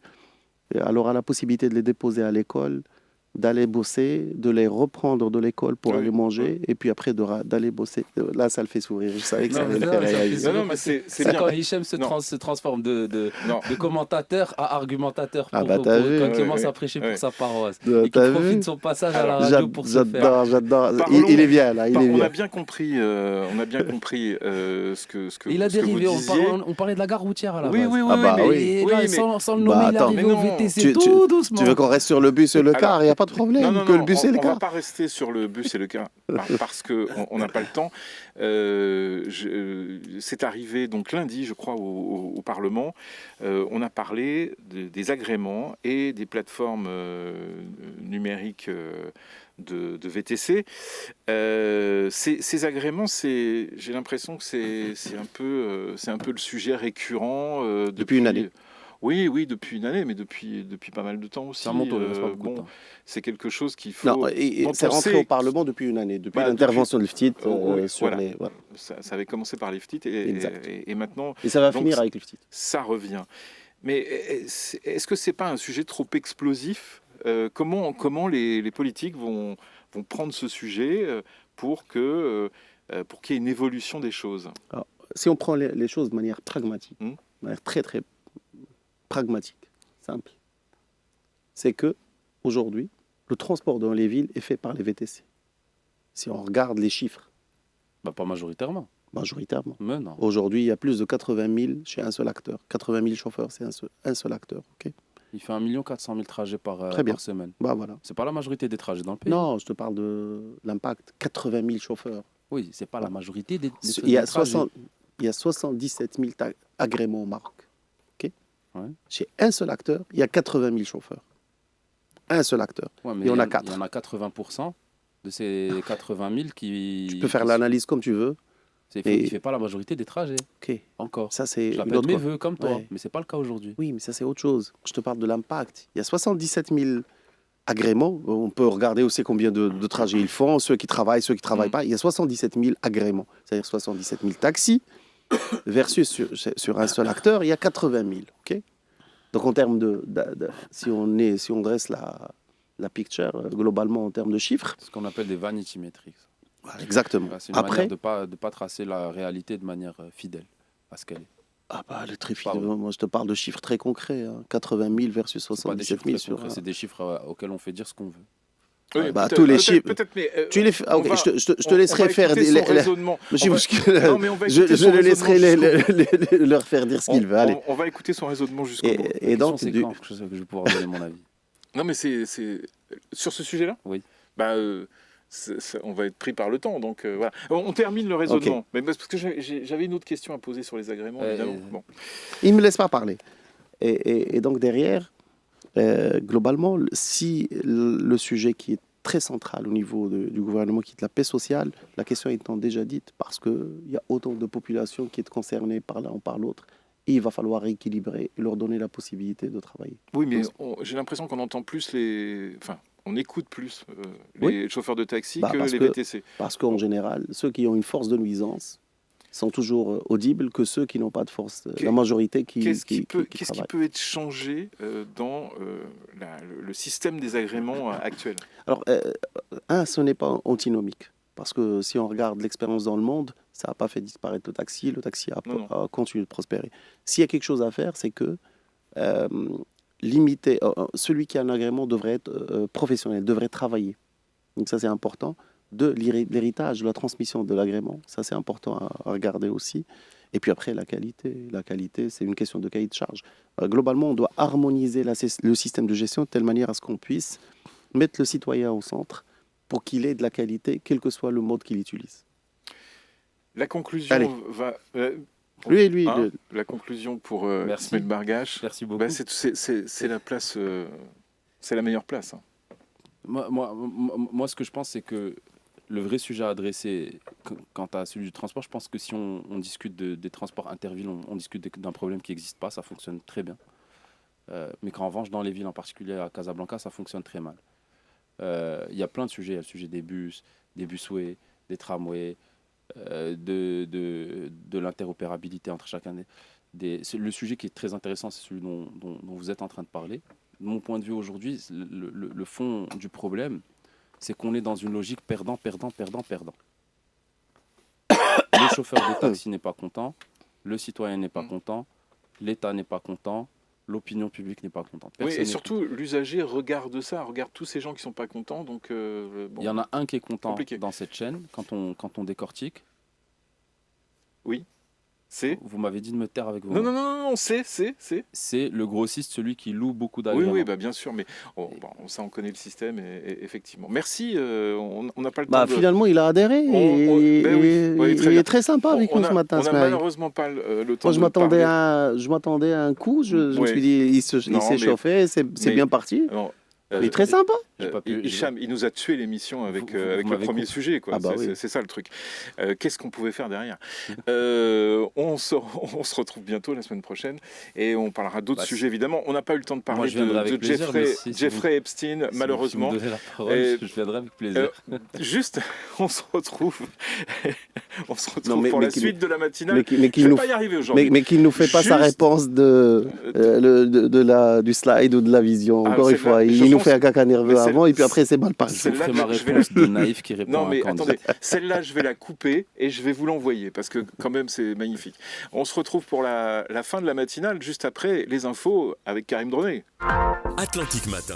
alors elle a la possibilité de les déposer à l'école, d'aller bosser, de les reprendre de l'école pour Oui, aller manger, oui. et puis après d'aller bosser. Là, ça le fait sourire. Je savais que ça Non, mais allait le non, faire mais ça fait réaliser. Non, non, sourire mais parce que c'est c'est bien. quand Hichem Non, se transforme non. de commentateur à argumentateur Ah bah t'as vu, quand il Ouais, commence ouais, à prêcher pour ouais. sa paroisse et qu'il t'as profite de vu? son passage à la Alors, radio pour se faire. J'adore. Parlons. Il est bien là, il est On bien. a bien compris, ce que Il a ce que vous dérivé, disiez. on parlait de la gare routière à la Oui, base. oui, oui, Ah oui, bah mais oui. Et oui, là, mais sans le Bah nommer, il est attends. arrivé Mais au non. VTC Tu tout veux doucement. qu'on reste sur le bus et le Alors, car, il n'y a pas de non, problème, non, que le non, bus et le on va car. pas rester sur le bus et le car parce que on n'a pas le temps. C'est arrivé donc lundi, je crois, au Parlement. On a parlé des agréments et des plateformes numériques de VTC. Ces agréments, j'ai l'impression que c'est un peu le sujet récurrent Depuis une année. Oui, oui, depuis une année, mais depuis pas mal de temps aussi. Ça monte, il reste pas beaucoup de Bon, temps. c'est quelque chose qu'il Non, faut. Dont c'est on rentré sait au Parlement depuis une année, depuis Bah, l'intervention de FTIT oui, sur voilà. les. Voilà. Ça avait commencé par les FTIT Exact. et maintenant, Et ça va donc, finir avec le FTIT. ça revient. Mais est-ce que c'est pas un sujet trop explosif? Comment les politiques vont prendre ce sujet pour qu'il y ait une évolution des choses? Alors, si on prend les choses de manière pragmatique, Hmm. de manière très très pragmatique, simple, c'est que aujourd'hui, le transport dans les villes est fait par les VTC. Si on regarde les chiffres, Bah, pas majoritairement. majoritairement. Mais non. Aujourd'hui, il y a plus de 80 000 chez un seul acteur. 80 000 chauffeurs, c'est un seul acteur. Ok. Il fait 1 400 000 trajets Très bien. par semaine. Bah voilà. C'est pas la majorité des trajets dans le pays. Non, je te parle de l'impact. 80 000 chauffeurs. Oui, c'est pas la majorité des Il y a, trajets. 77 000 agréments au Maroc. Ok. Ouais. Chez un seul acteur, il y a 80 000 chauffeurs. Un seul acteur. Ouais, mais Il y en a il y 4. en a 80% de ces 80 000 qui. Tu peux faire l'analyse comme tu veux. Il ne fait pas la majorité des trajets. Ok. Encore. Ça, c'est Je une l'appelle autre mes chose. voeux comme toi, Ouais. mais c'est pas le cas aujourd'hui. Oui, mais ça, c'est autre chose. Je te parle de l'impact. Il y a 77 000 agréments. On peut regarder aussi combien de trajets ils font, ceux qui travaillent, ceux qui ne travaillent pas. Il y a 77 000 agréments, c'est-à-dire 77 000 taxis, versus sur un seul acteur, il y a 80 000. Ok. Donc, en termes si on dresse la picture, globalement, en termes de chiffres, C'est ce qu'on appelle des vanity metrics. voilà, exactement. C'est une Après, manière de pas tracer la réalité de manière fidèle à ce qu'elle est. ah bah, le très Pardon. moi, je te parle de chiffres très concrets. 80 000 versus C'est pas des 77 chiffres 000 très sur concrets, c'est des chiffres auxquels on fait dire ce qu'on veut. Oui, bah, peut-être- tous les peut-être- chiffres- Peut-être, mais Tu les on ok, va- je te on laisserai va faire écouter des- son raisonnement. Monsieur On va- Bousquet, Non, mais on va je écouter son le laisserai raisonnement leur faire dire ce qu'il veut. Allez. On va écouter son raisonnement jusqu'au bout. Et donc, c'est quand que je vais pouvoir donner mon avis. Non, mais c'est sur ce sujet-là. Oui. Bah, on va être pris par le temps, donc voilà. On termine le raisonnement. Mais parce que j'avais une autre question à poser sur les agréments, évidemment. Bon. il ne me laisse pas parler. Et donc, derrière, globalement, si le sujet qui est très central au niveau du gouvernement, qui est la paix sociale, la question étant déjà dite, parce qu'il y a autant de populations qui est concernée par l'un ou par l'autre, et il va falloir équilibrer et leur donner la possibilité de travailler. Oui, mais Donc, j'ai l'impression qu'on entend plus on écoute plus les Oui. chauffeurs de taxi Bah, que parce les que- VTC. Parce qu'en général, ceux qui ont une force de nuisance sont toujours audibles que ceux qui n'ont pas de force, la majorité qui Qu'est-ce qui travaille. peut être changé dans le système des agréments actuel? Alors, ce n'est pas antinomique. Parce que si on regarde l'expérience dans le monde, ça n'a pas fait disparaître le taxi Non, a continué de prospérer. S'il y a quelque chose à faire, c'est que limiter, celui qui a un agrément devrait être professionnel, devrait travailler. Donc ça, c'est important. L'héritage, de la transmission de l'agrément, ça, c'est important à regarder aussi. Et puis après, la qualité. La qualité, c'est une question de cahier de charge. Globalement, on doit harmoniser le système de gestion de telle manière à ce qu'on puisse mettre le citoyen au centre pour qu'il ait de la qualité, quel que soit le mode qu'il utilise. La conclusion Allez. va. Lui, la conclusion pour Merci. Ismaël Bargache. Merci beaucoup. Bah, c'est la place, c'est la meilleure place. Hein. Moi, ce que je pense, c'est que le vrai sujet à adresser quant à celui du transport, je pense que si on discute des transports intervilles, on discute d'un problème qui n'existe pas, ça fonctionne très bien. Mais qu'en revanche, dans les villes, en particulier à Casablanca, ça fonctionne très mal. Il y a plein de sujets. Il y a le sujet des busways, des tramways, de l'interopérabilité entre chacun le sujet qui est très intéressant, c'est celui dont vous êtes en train de parler. de mon point de vue aujourd'hui, le fond du problème, c'est qu'on est dans une logique perdant, perdant, perdant, perdant. Le chauffeur de taxi n'est pas content, le citoyen n'est pas content, l'État n'est pas content, l'opinion publique n'est pas contente. Oui, Personne et n'est surtout, l'usager regarde ça, regarde tous ces gens qui sont pas contents. Donc, bon, Il y en a un qui est content compliqué. dans cette chaîne, quand on décortique. c'est. Vous m'avez dit de me taire avec vos Non, mots. non, non, non, c'est. C'est le grossiste, celui qui loue beaucoup Oui, d'agréments. oui, bah, bien sûr, mais bon, ça, on connaît le système, et effectivement. Merci, on n'a pas le temps Bah, de... finalement, il a adhéré. Ben oui, oui, très Il bien. est très sympa avec nous ce matin, on a Smaïl. malheureusement pas le temps Moi, je de m'attendais parler. je m'attendais à un coup. Je me Oui. suis dit, il Non, s'est mais- chauffé, c'est mais- bien parti. Non, Il est très sympa. J'ai pas pu- Hicham, il nous a tué l'émission avec, Vous avec le m'avez premier coupé. sujet, quoi. Ah bah oui. C'est ça le truc. Qu'est-ce qu'on pouvait faire derrière? On se retrouve bientôt la semaine prochaine et on parlera d'autres Bah, sujets, évidemment. On n'a pas eu le temps de Moi, parler je viendrai avec de plaisir, mais Jeffrey Epstein, malheureusement. Si vous me donnez la parole, Et- je viendrai avec plaisir. Juste, on se retrouve, Non, mais- pour mais la qu'il- suite de la matinale. Mais Je qu'il vais nous, pas y arriver aujourd'hui. mais qu'il nous fait pas sa Juste- réponse du slide ou de la vision. Ah, Encore une celle-là, fois, je il nous pense- fait un caca nerveux mais avant et puis après c'est mal pas. Je c'est- vous Celle-là, ferai ma je vais réponse de naïf qui répond Non, à mais Candy. attendez, celle-là, je vais la couper et je vais vous l'envoyer parce que quand même, c'est magnifique. On se retrouve pour la fin de la matinale, juste après les infos avec Karim Droné. Atlantique Matin.